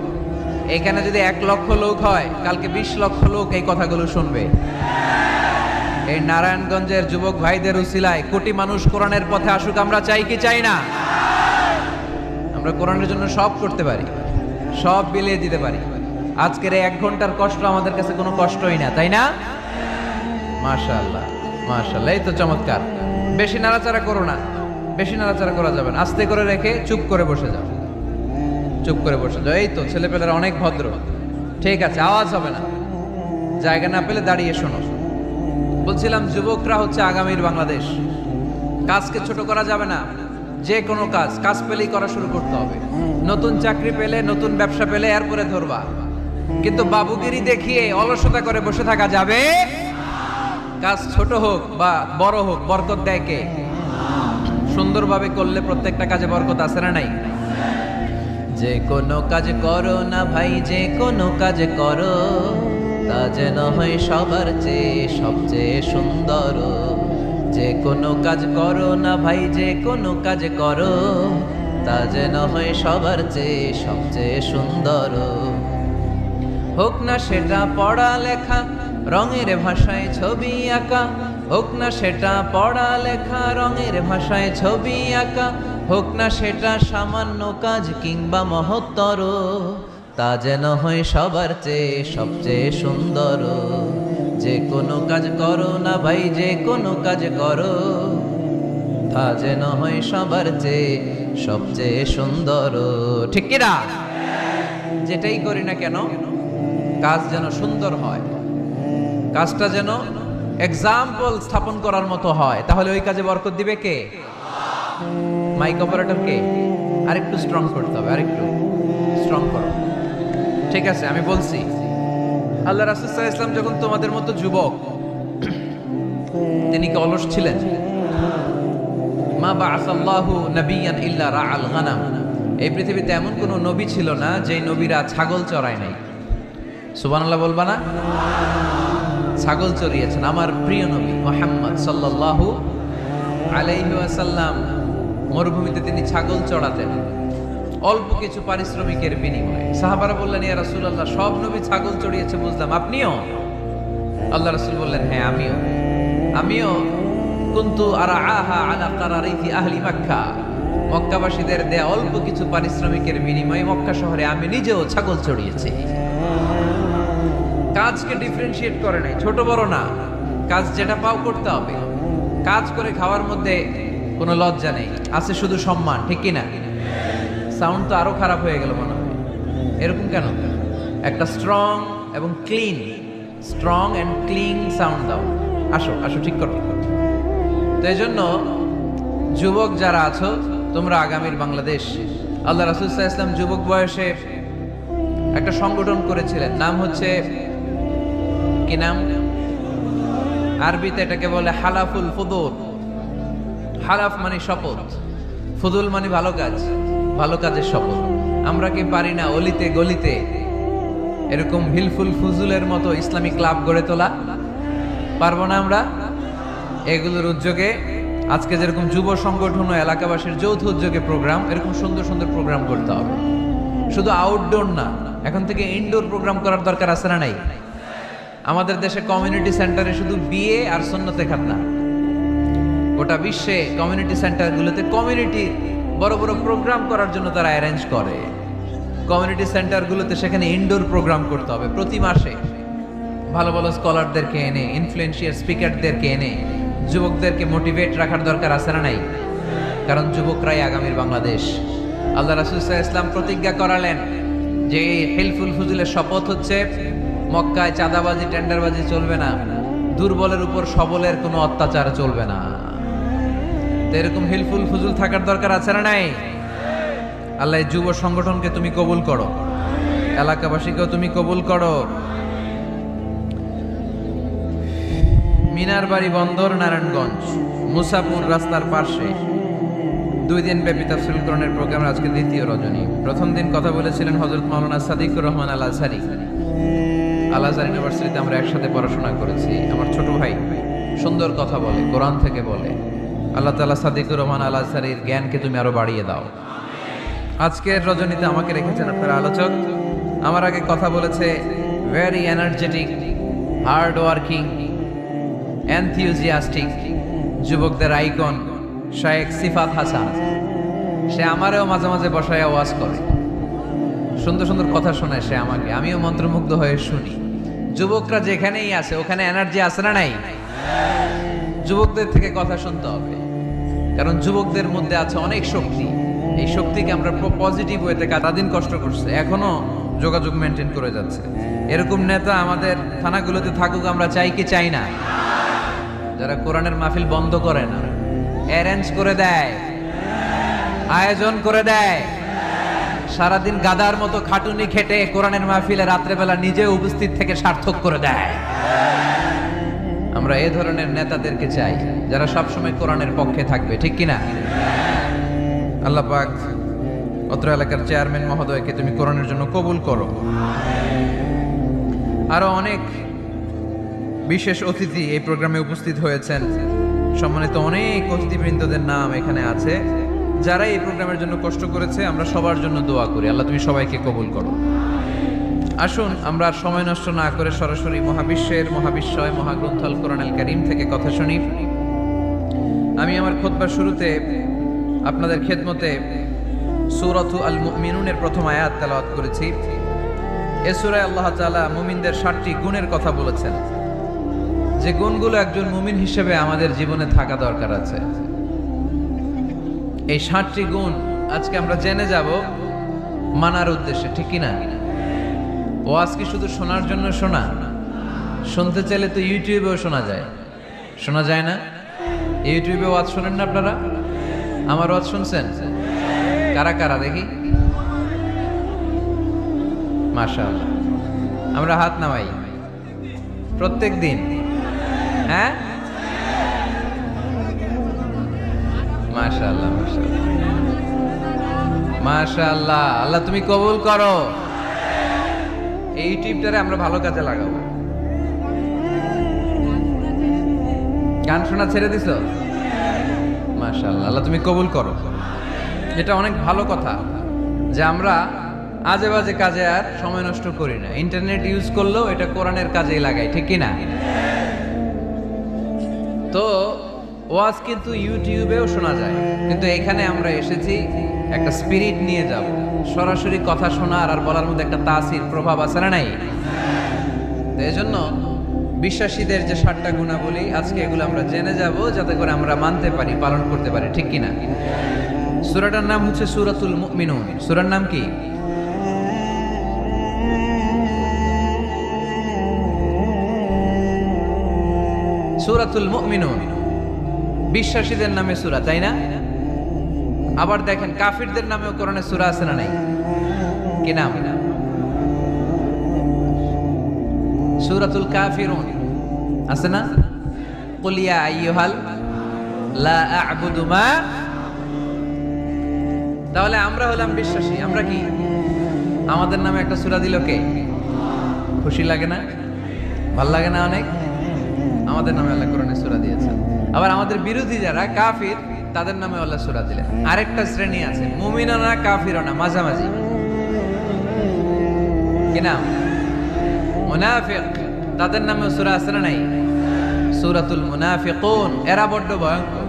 এখানে যদি 1 লক্ষ লোক হয়, কালকে 20 লক্ষ লোক এই কথাগুলো শুনবে। এই নারায়ণগঞ্জের যুবক ভাইদের উসিলায় কোটি মানুষ কোরআনের পথে আসুক, আমরা চাই কি চাই না? আমরা কোরআনের জন্য সব করতে পারি, সব বিলিয়ে দিতে পারি। আজকের এই 1 ঘন্টার কষ্ট আমাদের কাছে কোনো কষ্টই না, তাই না? মাশাআল্লাহ, মাশাআল্লাহ, এই তো চমৎকার। বেশি নাড়াচাড়া করো না, বেশি নাড়াচাড়া করা যাবে না। আস্তে করে রেখে চুপ করে বসে যাও, চুপ করে বসে যাও। এই তো ছেলেপেলেরা অনেক ভদ্র, ঠিক আছে, আওয়াজ হবে না। জায়গা না পেলে দাঁড়িয়ে শোনো। বলছিলাম যুবকরা হচ্ছে আগামীর বাংলাদেশ। কাজকে ছোট করা যাবে না। যে কোনো কাজ পেলেই করা শুরু করতে হবে। নতুন চাকরি পেলে, নতুন ব্যবসা পেলে এরপরে ধরবা, কিন্তু বাবুগিরি দেখিয়ে অলসতা করে বসে থাকা যাবে? কাজ ছোট হোক বা বড় হোক, বরকত দেয় কে? সুন্দরভাবে করলে প্রত্যেকটা কাজে বরকত আছে না নাই? যে কোনো কাজ করো না ভাই, যে কোনো কাজ করো, তা যেন হয় সবার চেয়ে সবচেয়ে সুন্দর। যে কোনো কাজ করো না ভাই, যে কোনো কাজ করো, তা যেন হয় সবার চেয়ে সবচেয়ে সুন্দর। হোক না সেটা পড়ালেখা, রঙের ভাষায় ছবি আঁকা, হোক না সেটা পড়া লেখা। রঙের ভাষায় ছবি আঁকা, হোক না সেটা সামান্য কাজ কিংবা মহত্তর, তা যেন হয় সবার চেয়ে সবচেয়ে সুন্দর। যে কোনো কাজ করো না ভাই, যে কোনো কাজ করো, তা যেন হয় সবার চেয়ে সবচেয়ে সুন্দর। ঠিক কিনা? যেটাই করি না কেন কাজ যেন সুন্দর হয়, কাজটা যেন এক্সাম্পল স্থাপন করার মতো হয়, তাহলে ওই কাজে বরকত দিবে কে? মাইক অপারেটর কে? আরেকটু স্ট্রং করতে হবে, আরেকটু স্ট্রং করো। ঠিক আছে, আমি বলছি আল্লাহ রাসূল সাল্লাল্লাহু আলাইহি ওয়াসাল্লাম যখন তোমাদের মতো যুবক, তিনি কি অলস ছিলেন? মা বাআসাল্লাহু নাবিয়ান ইল্লা রাআল গানাম। এই পৃথিবীতে এমন কোন নবী ছিল না যেই নবীরা ছাগল চড়ায় নাই। সুবহানাল্লাহ বলবা না? ছাগল চড়িয়েছেন আমার প্রিয় নবী মুহাম্মদ সাল্লাল্লাহু আলাইহি ওয়াসাল্লাম। মরুভূমিতে তিনি ছাগল চড়াতেন অল্প কিছু পারিশ্রমিকের বিনিময়ে। সাহাবারা বললেন, ইয়া রাসূলুল্লাহ, সব নবী ছাগল চড়িয়েছে বুঝলাম, আপনিও? আল্লাহ রাসূল বললেন, হ্যাঁ আমিও কুনতু আরআহা আলা কারারিতি আহলি মক্কা। মক্কাবাসীদের দেয়া অল্প কিছু পারিশ্রমিকের বিনিময়ে মক্কা শহরে আমি নিজেও ছাগল চড়িয়েছি। কাজকে ডিফারেন্সিয়েট করে নাই, ছোট বড় না, কাজ যেটা পাও করতে হবে। কাজ করে খাওয়ার মধ্যে কোনো লজ্জা নেই, আছে শুধু সম্মান। ঠিক কিনা? সাউন্ড তো আরো খারাপ হয়ে গেল মনে হয়। এরকম কেন? একটা স্ট্রং এবং clean, strong and clean sound দাও। আসো আসো, ঠিক করো। তো এই জন্য যুবক যারা আছো, তোমরা আগামীর বাংলাদেশ। আল্লাহ রাসূল সাল্লাল্লাহু আলাইহি ওয়াসাল্লাম যুবক বয়সে একটা সংগঠন করেছিলেন, নাম হচ্ছে কি নাম? আরবিতে এটাকে বলে হালাফুল ফুদুল। হালাফ মানে শপথ, ফুদুল মানে ভালো কাজ, ভালো কাজের শপথ। আমরা কি পারি না অলিতে গলিতে এরকম হিলফুল ফুজুলের মতো ইসলামিক ক্লাব গড়ে তোলা? পারবো না আমরা? এগুলোর উদ্যোগে আজকে যেরকম যুব সংগঠন ও এলাকাবাসীর যৌথ উদ্যোগে প্রোগ্রাম, এরকম সুন্দর সুন্দর প্রোগ্রাম করতে হবে। শুধু আউটডোর না, এখন থেকে ইনডোর প্রোগ্রাম করার দরকার আছে না নাই? আমাদের দেশে কমিউনিটি সেন্টারে শুধু বিয়ে আর সুন্নতে খাতনা, গোটা বিশ্বে কমিউনিটি সেন্টারগুলোতে কমিউনিটি বড় বড় প্রোগ্রাম করার জন্য তারা অ্যারেঞ্জ করে। কমিউনিটি সেন্টারগুলোতে সেখানে ইনডোর প্রোগ্রাম করতে হবে। প্রতি মাসে ভালো ভালো স্কলারদেরকে এনে, ইনফ্লুয়েন্সিয়াল স্পিকারদেরকে এনে যুবকদেরকে মোটিভেট রাখার দরকার আছে না নাই? কারণ যুবকরাই আগামীর বাংলাদেশ। আল্লাহ রাসূল সাল্লাল্লাহু আলাইহি ওয়াসাল্লাম প্রতিজ্ঞা করালেন যে হিলফুল ফুজুলের শপথ হচ্ছে মক্কায় চাঁদাবাজি টেন্ডারবাজি চলবে না, দুর্বলের উপর সবলের কোনো অত্যাচার চলবে না। তো এরকম হিলফুল ফুজুল থাকার দরকার আছে না নাই? আল্লাহ এই যুব সংগঠনকে তুমি কবুল করো, এলাকাবাসীকেও তুমি কবুল করো। মিনারবাড়ি বন্দর, নারায়ণগঞ্জ, মুসাপুর রাস্তার পাশে 2 দিন ব্যাপী তাফসীরুল কোরআনের প্রোগ্রামের আজকে দ্বিতীয় রজনী। প্রথম দিন কথা বলেছিলেন হযরত মাওলানা সাদিকুর রহমান আল আজহারী। আল আজহার ইউনিভার্সিটিতে আমরা একসাথে পড়াশোনা করেছি। আমার ছোট ভাই সুন্দর কথা বলে, কোরআন থেকে বলে। আল্লাহ তাআলা সাদিকুর রহমান আল আজহারীর জ্ঞানকে তুমি আরো বাড়িয়ে দাও। আজকের রজনীতে আমাকে রেখেছেন আপনারা আলোচক। আমার আগে কথা বলেছে very energetic, hard working, enthusiastic যুবকদের আইকন শায়েখ সিফাত হাসান। সে আমারেও মাঝে মাঝে বসায় ওয়াজ করে, সুন্দর সুন্দর কথা শোনায় সে আমাকে, আমিও মন্ত্রমুগ্ধ হয়ে শুনি। যুবকরা যেখানেই আছে ওখানে এনার্জি আছে না নাই? যুবকদের থেকে কথা শুনতে হবে, কারণ যুবকদের মধ্যে আছে অনেক শক্তি। এই শক্তিকে আমরা পজিটিভ ওয়েতে দিন কষ্ট করছে, এখনো যোগাযোগ মেনটেন করে যাচ্ছে। এরকম নেতা আমাদের থানাগুলোতে থাকুক, আমরা চাই কি চাই না? যারা কোরআনের মাহফিল বন্ধ করে না, অ্যারেঞ্জ করে দেয়, আয়োজন করে দেয়, সারাদিন গাদার মতো খাটুনি খেটে কোরআনের মাহফিলে রাত্রেবেলা নিজে উপস্থিত থেকে সার্থক করে দেয়। আমরা এই ধরনের নেতাদেরকে চাই যারা সবসময় কোরআনের পক্ষে থাকবে, ঠিক কিনা? আল্লাহ পাক অত্র এলাকার চেয়ারম্যান মহোদয়কে তুমি কোরআনের জন্য কবুল করো। আরো অনেক বিশেষ অতিথি এই প্রোগ্রামে উপস্থিত হয়েছেন। সম্মানিত অনেক অতিথিবৃন্দদের নাম এখানে আছে, যারা এই প্রোগ্রামের জন্য কষ্ট করেছে। আমরা সবার জন্য দোয়া করি, আল্লাহ তুমি সবাইকে কবুল করো। আসুন আমরা আর সময় নষ্ট না করে সরাসরি মহাবিশ্বের মহাবিশ্বয় মহাগ্রন্থ আল কোরআনুল কারীম থেকে কথা শুনি। আমি আমার খুতবার শুরুতে আপনাদের খেদমতে সূরাতু আল মুমিনুনের প্রথম আয়াত তেলাওয়াত করেছি। এ সূরায় আল্লাহ তাআলা মুমিনদের 7টি গুণের কথা বলেছেন, যে গুণগুলো একজন মুমিন হিসেবে আমাদের জীবনে থাকা দরকার আছে। এই 7টি গুণ আজকে আমরা জেনে যাব মানার উদ্দেশ্যে, ঠিক কি না? ওয়াজ কি শুধু শোনার জন্য শোনা? শুনতে চাইলে তো ইউটিউবেও শোনা যায়, শোনা যায় না? ইউটিউবে ওয়াজ শোনেন না আপনারা? আমার ওয়াজ শুনছেন? কারা কারা দেখি? মাশাআল্লাহ, আমরা হাত নামাই প্রত্যেক দিন। হ্যাঁ, মাশাআল্লাহ মাশাআল্লাহ মাশাআল্লাহ। আল্লাহ তুমি কবুল করো। এই ইউটিউবটারে আমরা ভালো কাজে লাগাবো। গান শোনা ছেড়ে দিছ? মাশাআল্লাহ, আল্লাহ তুমি কবুল করো। এটা অনেক ভালো কথা যে আমরা আজে বাজে কাজে আর সময় নষ্ট করি না। ইন্টারনেট ইউজ করলেও এটা কোরআনের কাজেই লাগাই, ঠিক কি না? তো ওয়াজ কিন্তু ইউটিউবেও শোনা যায়, কিন্তু এখানে আমরা এসেছি একটা স্পিরিট নিয়ে যাব। সরাসরি কথা শোনার আর বলার মধ্যে একটা তাসির প্রভাব আছে না নাই? তো এই জন্য বিশ্বাসীদের যে 7টা গুণাবলী আজকে এগুলো আমরা জেনে যাব, যাতে করে আমরা মানতে পারি, পালন করতে পারি, ঠিক কি না? সূরাটার নাম হচ্ছে সূরাতুল মুমিনুন। সূরার নাম কি? সূরাতুল মুমিনুন। বিশ্বাসীদের নামে সূরা, তাই না? আবার দেখেন কাফিরদের নামেও কোরআনে সূরা আছে না নাই? কি নাম? সূরাতুল কাফিরুন আছে না? কুল ইয়া আইয়ুহাল লা আ'বুদু মা। তাহলে আমরা হলাম বিশ্বাসী। আমরা কি? আমাদের নামে একটা সূরা দিল কে? খুশি লাগে না? ভাল লাগে না অনেক? আমাদের নামে আল্লাহ কোরআনে সূরা দিয়েছেন। আবার আমাদের বিরোধী যারা কাফির, তাদের নামে আল্লাহ সূরা দিলেন। আরেকটা শ্রেণী আছে, মুমিনও না কাফিরও না, মাঝামাঝি। কি নাম? মুনাফিক। তাদের নামেও সূরা আছে না নাই? সূরাতুল মুনাফিকুন। এরা বড্ড ভয়ঙ্কর।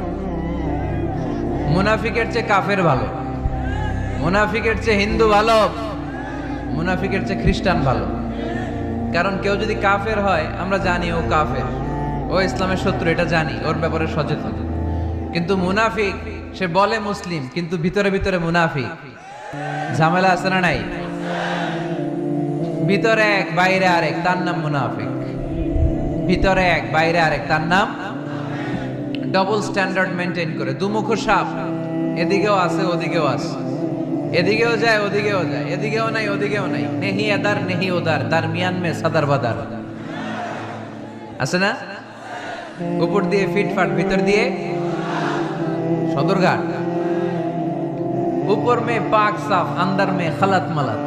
মুনাফিকের চেয়ে কাফের ভালো, মুনাফিকের চেয়ে হিন্দু ভালো, মুনাফিকের চেয়ে খ্রিস্টান ভালো। কারণ কেউ যদি কাফের হয়, আমরা জানি ও কাফের, ও ইসলামের শত্রু, এটা জানি, ওর ব্যাপারে সচেতন। কিন্তু মুনাফিক, সে বলে মুসলিম কিন্তু ভিতরে ভিতরে মুনাফিক। ঝামেলা আছে না নাই? ভিতরে এক বাইরে আরেক, তার নাম মুনাফিক। ভিতরে এক বাইরে আরেক, তার নাম ডবল স্ট্যান্ডার্ড মেনটেন করে। দুমুখ সাপ, এদিকেও আছে ওদিকেও আছে, এদিকেও যায় ওদিকেও যায়, এদিকেও নাই ওদিকেও নাই। নেহি এদার নেহি ওদার, তার মিয়ান মে সাদার বাদার আছে না? উপর দিয়ে ফিটফাট, ভিতর দিয়ে সদরঘাট। উপর মে পাক সাফ, আন্দার মে খালাত মালাত।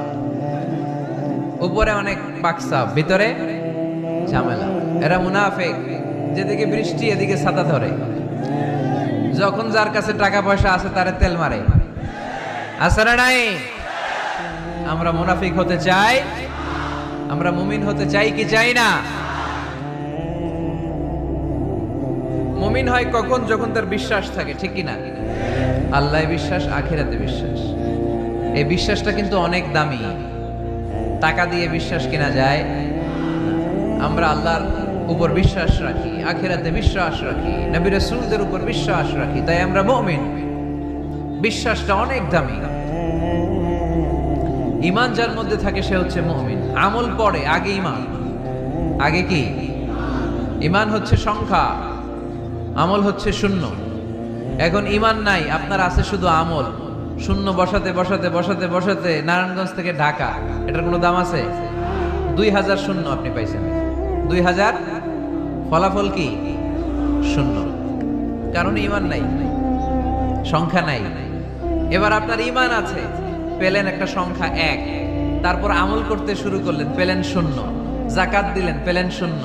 উপরে অনেক পাক সাফ, ভিতরে ঝামেলা। এরা মুনাফিক। যেদিকে বৃষ্টি এদিকে ছাতা ধরে। যখন যার কাছে টাকা পয়সা আছে তারে তেল মারে, আছে না নাই? আমরা মুনাফিক হতে চাই? আমরা মুমিন হতে চাই কি চাই না? মুমিন হয় কখন? যখন তার বিশ্বাস থাকে, ঠিক কি না? আল্লাহ বিশ্বাস, আখিরাতে বিশ্বাস। এই বিশ্বাসটা কিন্তু অনেক দামি। টাকা দিয়ে বিশ্বাস কেনা যায়? আমরা আল্লাহর উপর বিশ্বাস রাখি, আখিরাতে বিশ্বাস রাখি, নবী রাসূলদের উপর বিশ্বাস রাখি, তাই আমরা মুমিন। বিশ্বাসটা অনেক দামি। ঈমান যার মধ্যে থাকে সে হচ্ছে মুমিন। আমল পড়ে, আগে ঈমান। আগে কি? ঈমান হচ্ছে সংখ্যা, আমল হচ্ছে শূন্য। এখন ঈমান নাই, আপনার আছে শুধু আমল। শূন্য বসাতে বসাতে বসাতে বসাতে নারায়ণগঞ্জ থেকে ঢাকা, এটার কোনো দাম আছে? 2000 শূন্য আপনি পাইছেন। 2000 ফলাফল কি? শূন্য। কারণ ঈমান নাই, সংখ্যা নাই। এবার আপনার ঈমান আছে, পেলেন একটা সংখ্যা 1, তারপর আমল করতে শুরু করলেন, পেলেন শূন্য। যাকাত দিলেন, পেলেন শূন্য।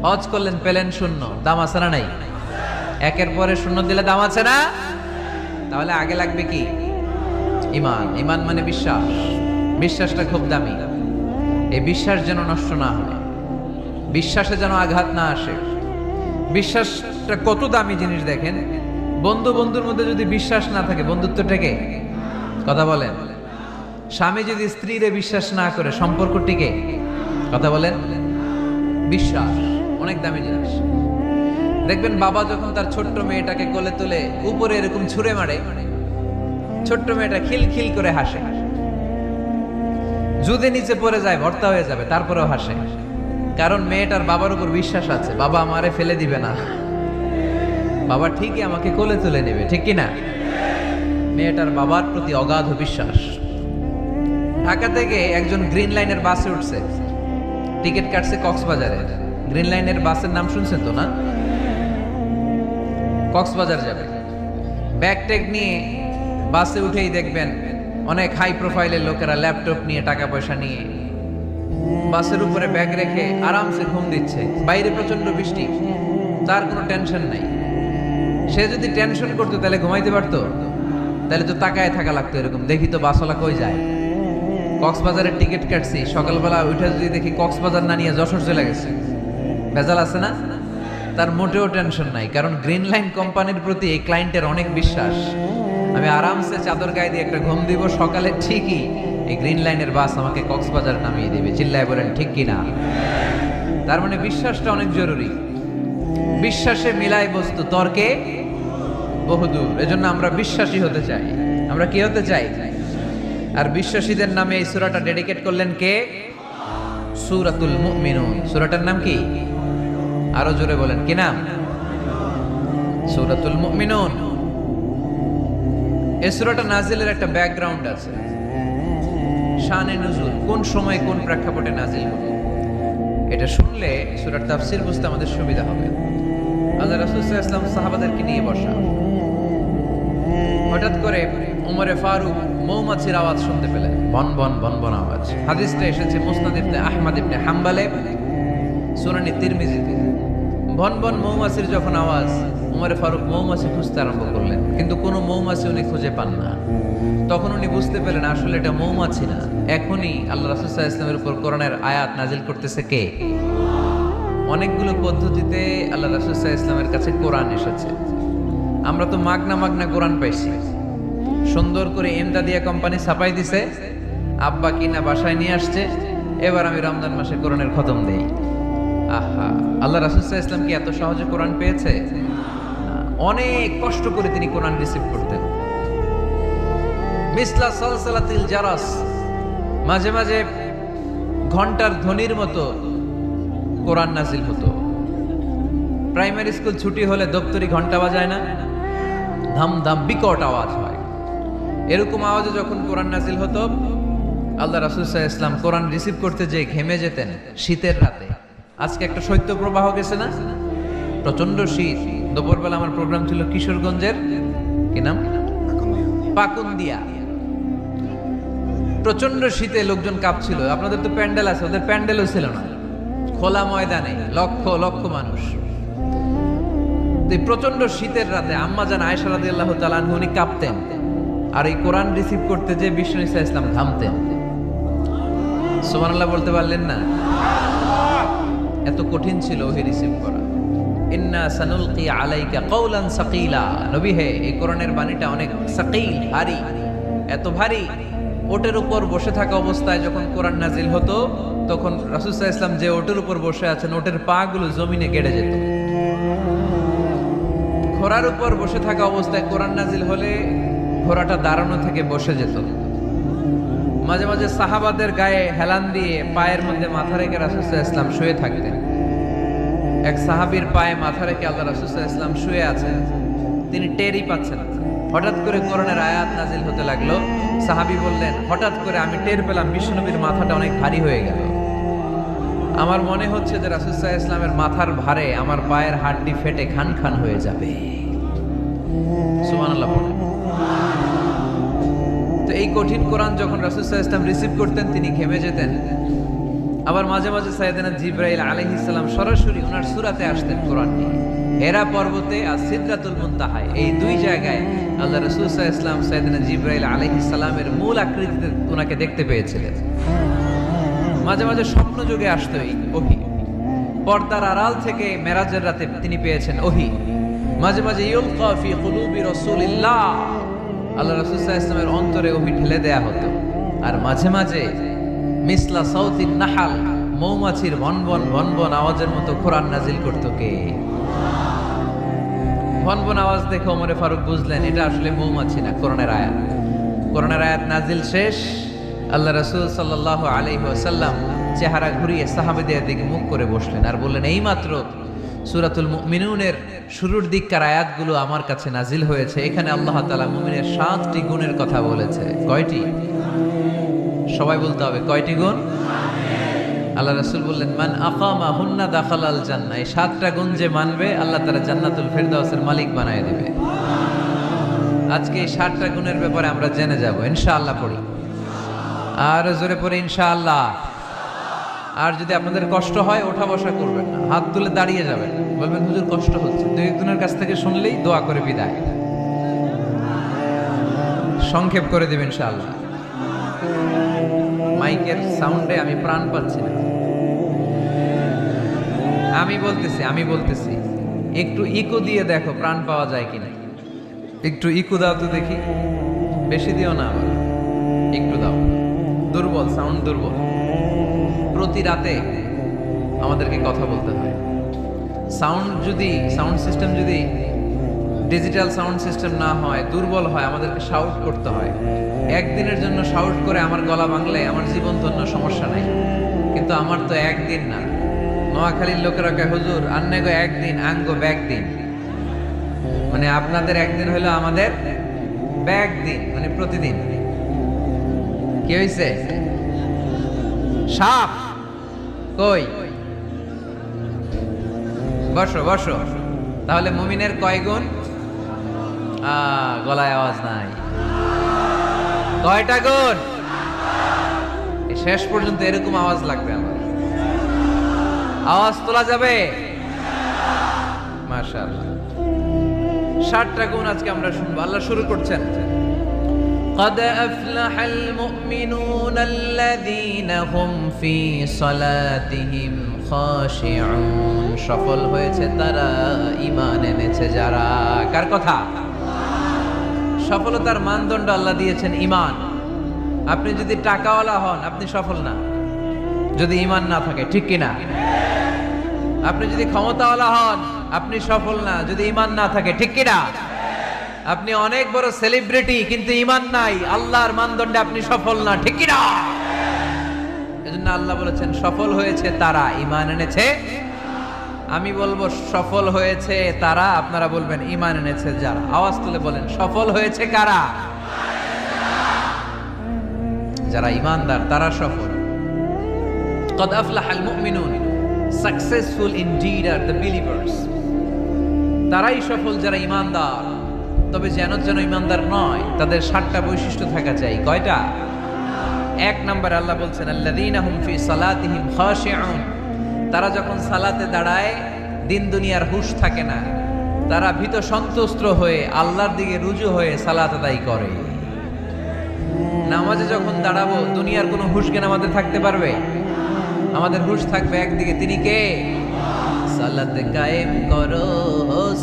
হজ করলেন, পেলেন শূন্য। দাম আছে না নাই? একের পরে শূন্য দিলে দাম আছে না? তাহলে আগে লাগবে কি? ঈমান। ঈমান মানে বিশ্বাস। বিশ্বাসটা খুব দামি। এই বিশ্বাস যেন নষ্ট না হয়, বিশ্বাসে যেন আঘাত না আসে। বিশ্বাসটা কত দামি জিনিস দেখেন। বন্ধু বন্ধুর মধ্যে যদি বিশ্বাস না থাকে, বন্ধুত্ব টেকে? কথা বলেন। স্বামী যদি স্ত্রীরে বিশ্বাস না করে, সম্পর্ক টিকে? কথা বলেন। বিশ্বাস অনেক দামি জিনিস। দেখবেন বাবা যখন তার ছোট্ট মেয়েটাকে কোলে তুলে উপরে এরকম ছুঁড়ে মারে, ছোট্ট মেয়েটা খিলখিল করে হাসে। যদি নিচে পড়ে যায় ভর্তা হয়ে যাবে, তারপরেও হাসে, কারণ মেয়েটার বাবার উপর বিশ্বাস আছে, বাবা আমারে ফেলে দিবে না, বাবা ঠিকই আমাকে কোলে তুলে নেবে, ঠিক কি না? মেয়েটার বাবার প্রতি অগাধ বিশ্বাস। ঢাকা থেকে একজন গ্রিন লাইনের বাসে উঠছে, টিকিট কাটছে কক্সবাজারে। গ্রিন লাইনের বাসের নাম শুনছেন তো না? কক্সবাজার যাবে। ব্যাগ ট্যাগ নিয়ে বাসে উঠেই দেখবেন অনেক হাই প্রোফাইলের লোকেরা ল্যাপটপ নিয়ে, টাকা পয়সা নিয়ে বাসের উপরে ব্যাগ রেখে আরামসে ঘুম দিচ্ছে। বাইরে প্রচন্ড বৃষ্টি, তার কোনো টেনশন নাই। সে যদি টেনশন করতো তাহলে ঘুমাইতে পারতো? তাহলে তো তাকায় থাকা লাগতো এরকম, দেখি তো বাসওয়ালা কই যায়। কক্সবাজারের টিকিট কাটছি, সকালবেলা উঠে যদি দেখি কক্সবাজার না নিয়ে যশোর চলে গেছে, ভেজাল আছে না? তার মোটেও টেনশন নাই, কারণ গ্রিন লাইন কোম্পানির প্রতি এই ক্লায়েন্টের অনেক বিশ্বাস। আমি আরামসে চাদর গায়ে দিয়ে একটা ঘুম দিব, সকালে ঠিকই এই গ্রিন লাইনের বাস আমাকে কক্সবাজার নামিয়ে দিবে। চিল্লায় বলেন ঠিক কিনা? তার মানে বিশ্বাসটা অনেক জরুরি। বিশ্বাসে মিলাই বস্তু, তর্কে বহুদূর। এজন্য আমরা বিশ্বাসী হতে চাই। আমরা কি হতে চাই? আর বিশ্বাসীদের নামে এই সূরাটা ডেডিকেট করলেন কে? সূরাতুল মুমিনুন। সূরাটার নাম কি? আরো জোরে বলেন, কি নাম? সূরাতুল মুমিনুন। এই সূরাটা নাজিলের একটা ব্যাকগ্রাউন্ড আছে, শানে নুজুল, কোন সময় কোন প্রেক্ষাপটে নাজিল হলো। এটা শুনলে সূরার তাফসীর বুঝতে আমাদের সুবিধা হবে। আল্লাহ রাসূল সাল্লাল্লাহু আলাইহি ওয়াসাল্লাম সাহাবাদেরকে নিয়ে বসা, হঠাৎ করে উমরে ফারুক মৌমাছির আওয়াজ শুনতে পেলেন, বন বন বন বন আওয়াজ। হাদিসটা এসেছে মুসনাদ ইবনে আহমদ ইবনে হাম্বলে, সুনানি তিরমিজিতে। বন বন মৌমাছির যখন আওয়াজ, উমরে ফারুক মৌমাছি খুঁজতে আরম্ভ করলেন, কিন্তু কোনো মৌমাছি উনি খুঁজে পান না। তখন উনি বুঝতে পেলেন আসলে এটা মৌমাছি না, এখনই আল্লাহ রাসূল সাল্লাল্লাহু আলাইহি ওয়াসাল্লামের উপর কোরআনের আয়াত নাজিল করতেছে কে? অনেকগুলো পদ্ধতিতে আল্লাহ রাসূল সাল্লাল্লাহু আলাইহি ওয়াসাল্লামের কাছে কোরআন এসেছে। আমরা তো মাগনা মাগনা কোরআন পাইছি, সুন্দর করে এমদাদিয়া কোম্পানি ছাপাই দিছে, আব্বা কিনা বাসায় নিয়ে আসছে, এবার আমি রমজান মাসে কোরআনের খতম দেই। আহা, আল্লাহ রাসূল সাল্লাল্লাহু আলাইহি ওয়াসাল্লাম কি এত সহজে কোরআন পেয়েছে? অনেক কষ্ট করে তিনি কোরআন রিসিভ করতেন। মিসলা সালসালাতিল জারাস, মাঝে মাঝে ঘন্টার ধ্বনির মতো কোরআন নাজিল হতো। প্রাইমারি স্কুল ছুটি হলে দপ্তরি ঘন্টা বাজায় না, ধাম ধাম বিকট আওয়াজ হয়। এরকম আওয়াজে যখন কোরআন নাজিল হতো, আল্লাহ রাসূল সাল্লাল্লাহু আলাইহি ওয়াসাল্লাম কোরআন রিসিভ করতে যে ঘেমে যেতেন শীতের রাতে। আজকে একটা শৈত্য প্রবাহ গেছে না, প্রচন্ড শীত। দুপুরবেলা আমার প্রোগ্রাম ছিল কিশোরগঞ্জের, কি নাম, পাকুন্দিয়া। প্রচন্ড শীতে লোকজন কাঁপছিল। আপনাদের তো প্যান্ডেল আছে, ওদের প্যান্ডেলও ছিল না, খোলা ময়দানে লক্ষ লক্ষ মানুষ। প্রচন্ড শীতের রাতে আম্মা জান আয়েশা রাদিয়াল্লাহু তাআলা আনহা উনি কাঁপতেন, আর এই কোরআন রিসিভ করতে যে বিষ্ণু ঈসা ইসলাম ঘামতেন। সুবহানাল্লাহ বলতে পারলেন না? এত কঠিন ছিল ওহি রিসিভ করা। ইন্না সানুলকি আলাইকা কাওলান সাকিলা, নবী হে এই কোরআনের বাণীটা অনেক সাকিল, ভারী, এত ভারী। ওটের উপর বসে থাকা অবস্থায় যখন কোরআন নাজিল হতো, তখন রাসূল সাল্লাল্লাহু আলাইহি ওয়াসাল্লাম যে ওটের উপর বসে আছেন, ওটের পা গুলো জমিনে গেড়ে যেত। ঘোড়ার উপর বসে থাকা অবস্থায় কোরআন নাজিল হলে ঘোড়াটা দাঁড়ানো থেকে বসে যেত। মাঝে মাঝে সাহাবাদের গায়ে হেলান দিয়ে পায়ের মধ্যে মাথা রেখে রাসূল সাল্লাল্লাহু আলাইহি ওয়াসাল্লাম শুয়ে থাকতেন। এক সাহাবীর পায়ে মাথা রেখে আল্লাহ রাসূল সাল্লাল্লাহু আলাইহি ওয়াসাল্লাম শুয়ে আছেন, তিনি টেরই পাচ্ছেন না। হঠাৎ করে কোরআনের আয়াত নাজিল হতে লাগলো। সাহাবী বললেন, হঠাৎ করে আমি টের পেলাম বিশ্বনবীর মাথাটা অনেক ভারী হয়ে গেল। আমার মনে হচ্ছে যে রাসূল সাল্লাল্লাহু আলাইহি ওয়াসাল্লামের মাথার ভারে আমার পায়ের হাড়টি ফেটে খান খান হয়ে যাবে। সুবহানাল্লাহ বলেন। তো এই কঠিন কোরআন যখন রাসূল সাল্লাল্লাহু আলাইহি ওয়াসাল্লাম রিসিভ করতেন, তিনি ঘেমে যেতেন। আবার মাঝে মাঝে সাইয়েদনা জিবরাইল আলাইহিস সালাম সরাসরি ওনার সূরাতে আসতেন কোরআন নিয়ে। হেরা পর্বতে আর সিদরাতুল মুনতাহায়, এই দুই জায়গায় আল্লাহ রাসূল সাল্লাল্লাহু আলাইহি ওয়াসাল্লাম সাইয়েদনা জিবরাইল আলাইহিস সালামের মূল আকৃতিতে ওনাকে দেখতে পেয়েছিলেন। মাঝে মাঝে স্বপ্ন যুগে আসতো এই ওহী। পর্দার আড়াল থেকে মেরাজের রাতে তিনি পেয়েছেন ওহী। মাঝে মাঝে ইউলকা ফি কুলুবি রাসূলিল্লাহ, আল্লাহ রাসূল সাল্লাল্লাহু আলাইহি ওয়াসাল্লামের অন্তরে ওহী ঢেলে দেয়া হতো। আর মাঝে মাঝে মিসলা সাউতিন নাহাল, মৌমাছির ভনভন ভনভন আওয়াজের মতো কোরআন নাজিল করতো কে? ভনভন আওয়াজ দেখে ওমরে ফারুক বুঝলেন এটা আসলে মৌমাছি না, কোরআনের আয়াত। কোরআনের আয়াত নাজিল শেষ, আল্লাহ রাসূল সাল্লাল্লাহু আলাইহি ওয়াসাল্লাম চেহারা ঘুরিয়ে সাহাবীদের দিকে মুখ করে বসলেন আর বললেন, এইমাত্র সূরাতুল মুমিনুনের শুরুর দিককার আয়াতগুলো আমার কাছে নাজিল হয়েছে। এখানে আল্লাহ তাআলা মুমিনের 7টি গুণের কথা বলেছে। কয়টি? সবাই বলতে হবে, কয়টি গুণ? আল্লাহ রাসূল বললেন, মান আকামা হুন্না দাখালাল জান্নাহ। এই 7টা গুণ যে মানবে আল্লাহ তাআলা জান্নাতুল ফেরদাউসের মালিক বানায় দেবে। আজকে এই 7টা গুণের ব্যাপারে আমরা জেনে যাব ইনশাআল্লাহ। পড়ি আর জোরে পড়ে ইনশাআল্লাহ। আর যদি আপনাদের কষ্ট হয় ওঠা বসা করবেন না, হাত তুলে দাঁড়িয়ে যাবেন, বলবেন হুজুর কষ্ট হচ্ছে। দুই একজনের কাছ থেকে শুনলেই দোয়া করে বিদায়, সংক্ষেপ করে দেবেন ইনশাআল্লাহ। মাইকের সাউন্ডে আমি প্রাণ পাচ্ছি না। আমি বলতেছি একটু ইকো দিয়ে দেখো প্রাণ পাওয়া যায় কিনা। একটু ইকো দাও তো দেখি, বেশি দিও না, আবার একটু দাও। দুর্বল, সাউন্ড দুর্বল। প্রতি রাতে আমাদেরকে কথা বলতে হয়। সাউন্ড সিস্টেম যদি ডিজিটাল সাউন্ড সিস্টেম না হয়, দুর্বল হয়, আমাদেরকে শাউট করতে হয়। একদিনের জন্য শাউট করে আমার গলা ভাঙলে আমার জীবন ধন্য, সমস্যা নাই। কিন্তু আমার তো একদিন না। নোয়াখালীর লোকেরা কয়, হুজুর আন্নে গো একদিন, আঙ্গো ব্যাগ দিন। মানে আপনাদের একদিন হলো আমাদের ব্যাগ দিন, মানে প্রতিদিন। কি হয়েছে? সাপ কই? বসো বসো। তাহলে মুমিনের কয় গুণ? গলায় আওয়াজ নাই। কয়টা গুণ? শেষ পর্যন্ত এরকম আওয়াজ লাগবে আমার। আওয়াজ তোলা যাবে? মাশাআল্লাহ। 7টা গুণ আজকে আমরা শুনবো। আল্লাহ শুরু করছেন, قد أفلح المؤمنون الذين هم في صلاتهم خاشعون। সফল হয়েছে তারা, ঈমান এনেছে যারা। কার কথা? সফলতার মানদণ্ড আল্লাহ দিয়েছেন ঈমান। আপনি যদি টাকাওয়ালা হন আপনি সফল না, যদি ঈমান না থাকে, ঠিক কিনা? আপনি যদি ক্ষমতাওয়ালা হন আপনি সফল না, যদি ঈমান না থাকে, ঠিক কিনা? আপনি অনেক বড় সেলিব্রিটি কিন্তু ঈমান নাই, আল্লাহর মানদণ্ডে আপনি সফল না, ঠিক কিনা? এজন্য আল্লাহ বলেছেন সফল হয়েছে তারা, ঈমান এনেছে। আমি বলবো সফল হয়েছে তারা, আপনারা বলবেন ঈমান এনেছে যারা। আওয়াজ তুলে বলেন, সফল হয়েছে কারা? যারা ঈমানদার তারা সফল। قد أفلح المؤمنون, successful indeed are the believers. তারাই সফল যারা ঈমানদার। তবে যেন ঈমানদার নয়, তাদের 7টা বৈশিষ্ট্য থাকা চাই। কয়টা? 1 নম্বরে আল্লাহ বলছেন, আল্লাযীনা হুম ফি সালাতিহিম খাশিউন। তারা যখন সালাতে দাঁড়ায় দিন দুনিয়ার হুঁশ থাকে না, তারা ভীত সন্ত্রস্ত হয়ে আল্লাহর দিকে রুজু হয়ে সালাত আদায় করে। নামাজে যখন দাঁড়াবো দুনিয়ার কোনো হুঁশ জ্ঞান আমাদের থাকতে পারবে? আমাদের হুঁশ থাকবে একদিকে, তিনি কে? সালাতে কায়েম করো,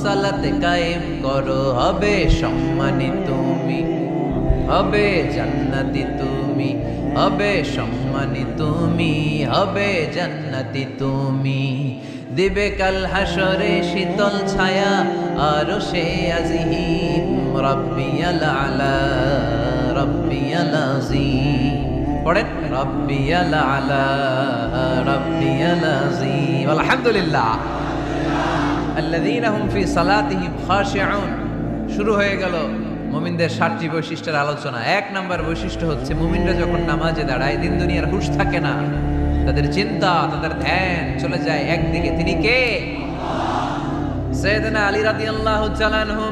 সালাতে কায়েম করো, হবে সম্মানী তুমি, হবে জান্নাতি তুমি, হবে সম্মানী তুমি, হবে জান্নাতি তুমি। দিবে কাল হাসরে শীতল ছায়া আরশে আজিম, রাব্বিয়াল আলা, রাব্বিয়াল আযীম। পড়েন, রাব্বিয়াল আলা, রাব্বিয়াল আযীম। আলহামদুলিল্লাহ। আল্লাযীনা হুম ফি সালাতিহিম খাশিউন। শুরু হয়ে গেল মুমিনদের 7টি বৈশিষ্ট্যের আলোচনা। 1 নম্বর বৈশিষ্ট্য হচ্ছে মুমিনরা যখন নামাজে দাঁড়ায় দিন দুনিয়ার হুঁশ থাকে না, তাদের চিন্তা, তাদের ধ্যান চলে যায় একদিকে, তিনি কে? সাইয়েদনা আলী রাদিয়াল্লাহু তাআলা আনহু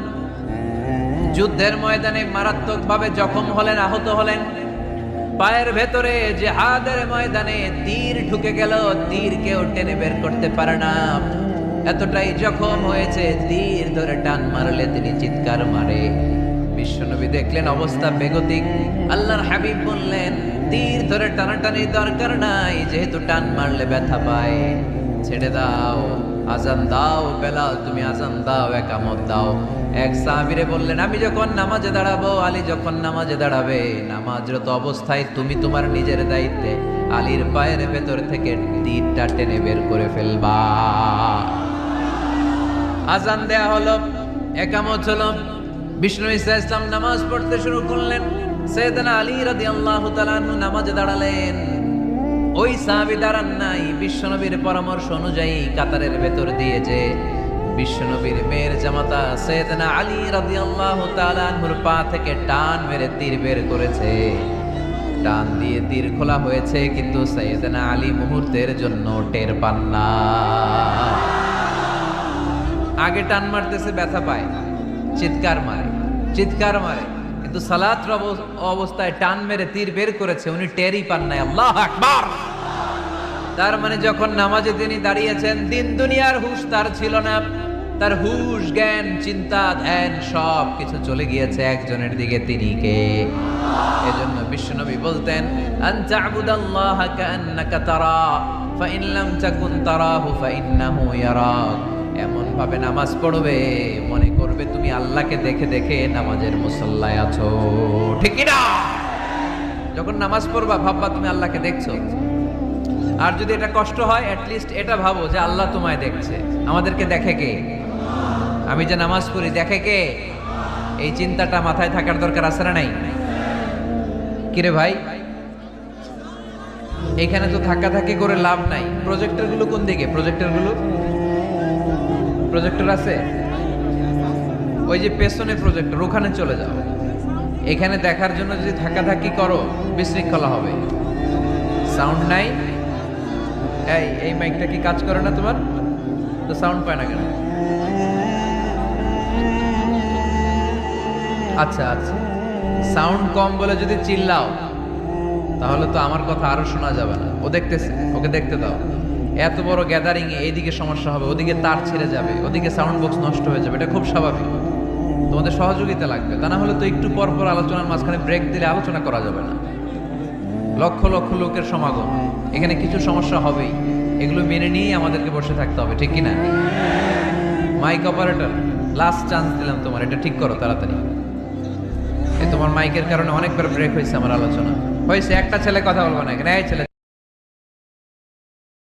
যুদ্ধের ময়দানে মারাত্মকভাবে জখম হলেন, আহত হলেন। পায়ের ভেতরে জিহাদের ময়দানে তীর ঢুকে গেল, তীর কেউ টেনে বের করতে পারে না। এতটাই জখম হয়েছে, তীর ধরে টান মারলে তিনি চিৎকার মারে। বিশ্বনবী দেখলেন অবস্থা বেগতিক। আল্লাহর হাবিব বললেন, তীর ভিতরে টানাটানির দরকার নাই, যেহেতু টান মারলে ব্যথা পায়। ছেড়ে দাও, আজান দাও বেলাল, তুমি আজান দাও, একামত দাও। এক সাহাবীরে বললেন, আমি যখন নামাজে দাঁড়াবো, আলী যখন নামাজে দাঁড়াবে, নামাজরত অবস্থায় তুমি তোমার নিজের দায়িত্বে আলীর পায়ের ভেতর থেকে তীরটা টেনে বের করে ফেলবা। আজান দেয়া হলো, একামত হলো, বিষ্ণু ঈসা ইসলাম নামাজ পড়তে শুরু করলেন। সাইয়েদনা আলী রাদিয়াল্লাহু তাআলা আনহু নামাজে দাঁড়ালেন। ওই সাহাবী দাঁড়ান নাই, বিশ্বনবীর পরামর্শ অনুযায়ী কাতারের ভেতর দিয়ে যে বিশ্বনবীর মেয়ের জামাতা সাইয়েদনা আলী রাদিয়াল্লাহু তাআলা আনহুর পা থেকে টান মেরে তীর বের করেছে। টান দিয়ে তীর খোলা হয়েছে, কিন্তু সাইয়েদনা আলী মুহূর্তের জন্য টের পান না। আগে টান মারতেছে, ব্যথা পায়, চিৎকার মারে, কিন্তু সালাতের অবস্থায় টান মেরে তীর বের করেছে, উনি টেরই পান নাই। আল্লাহু আকবার। তার মানে যখন নামাজে তিনি দাঁড়িয়েছেন, দিন দুনিয়ার হুঁশ তার ছিল না। তার হুঁশ, জ্ঞান, চিন্তা, ধ্যান সব কিছু চলে গিয়েছে একজনের দিকে, তিনি কে? এজন্য বিশ্বনবী বলতেন, আনতা আবুদাল্লাহা কাআন্নাকা তারা ফাইন লাম তাকুন তারাহু ফাইন্নাহু ইয়ারাক। এমন ভাবে নামাজ পড়বে, মনে করবে তুমি আল্লাহকে দেখে দেখে নামাজের মুসল্লায় আছো, ঠিক কি না? যখন নামাজ পড়বা ভাববা তুমি আল্লাহকে দেখছো। আর যদি এটা কষ্ট হয়, অ্যাটলিস্ট এটা ভাবো যে আল্লাহ তোমায় দেখছে। আমাদেরকে দেখে কে? আমি যে নামাজ পড়ি দেখে কে? এই চিন্তাটা মাথায় থাকার দরকার আছে না নাই? কিরে ভাই, এখানে তো ধাক্কাধাক্কি করে লাভ নাই। প্রজেক্টর গুলো কোন দিকে? প্রজেক্টর আছে ওই যে পেছনে প্রজেক্টর, ওখানে চলে যাও। এখানে দেখার জন্য যদি ধাক্কাধাক্কি করো বিশৃঙ্খলা হবে। সাউন্ড নাই। এই মাইকটা কি কাজ করে না তোমার? তো সাউন্ড পায় না কেন? আচ্ছা, সাউন্ড কম বলে যদি চিল্লাও তাহলে তো আমার কথা আরো শোনা যাবে না। ও দেখতেছে, ওকে দেখতে দাও। এত বড় গ্যাদারিং এ এইদিকে সমস্যা হবে, ওদিকে তার ছিঁড়ে যাবে, ওদিকে সাউন্ড বক্স নষ্ট হয়ে যাবে, এটা খুব স্বাভাবিক। তোমাদের সহযোগিতা লাগবে, তা না হলে তো একটু পর পর আলোচনার মাঝখানে ব্রেক দিলে আলোচনা করা যাবে না। লক্ষ লক্ষ লোকের সমাগম, এখানে কিছু সমস্যা হবেই, এগুলো মেনে নিয়েই আমাদেরকে বসে থাকতে হবে, ঠিক কিনা? মাইক অপারেটর, লাস্ট চান্স দিলাম তোমার, এটা ঠিক করো তাড়াতাড়ি। তোমার মাইকের কারণে অনেকবার ব্রেক হয়েছে আমার আলোচনা। হয়েছে, একটা ছেলে কথা বলবো না এখানে। এই ছেলে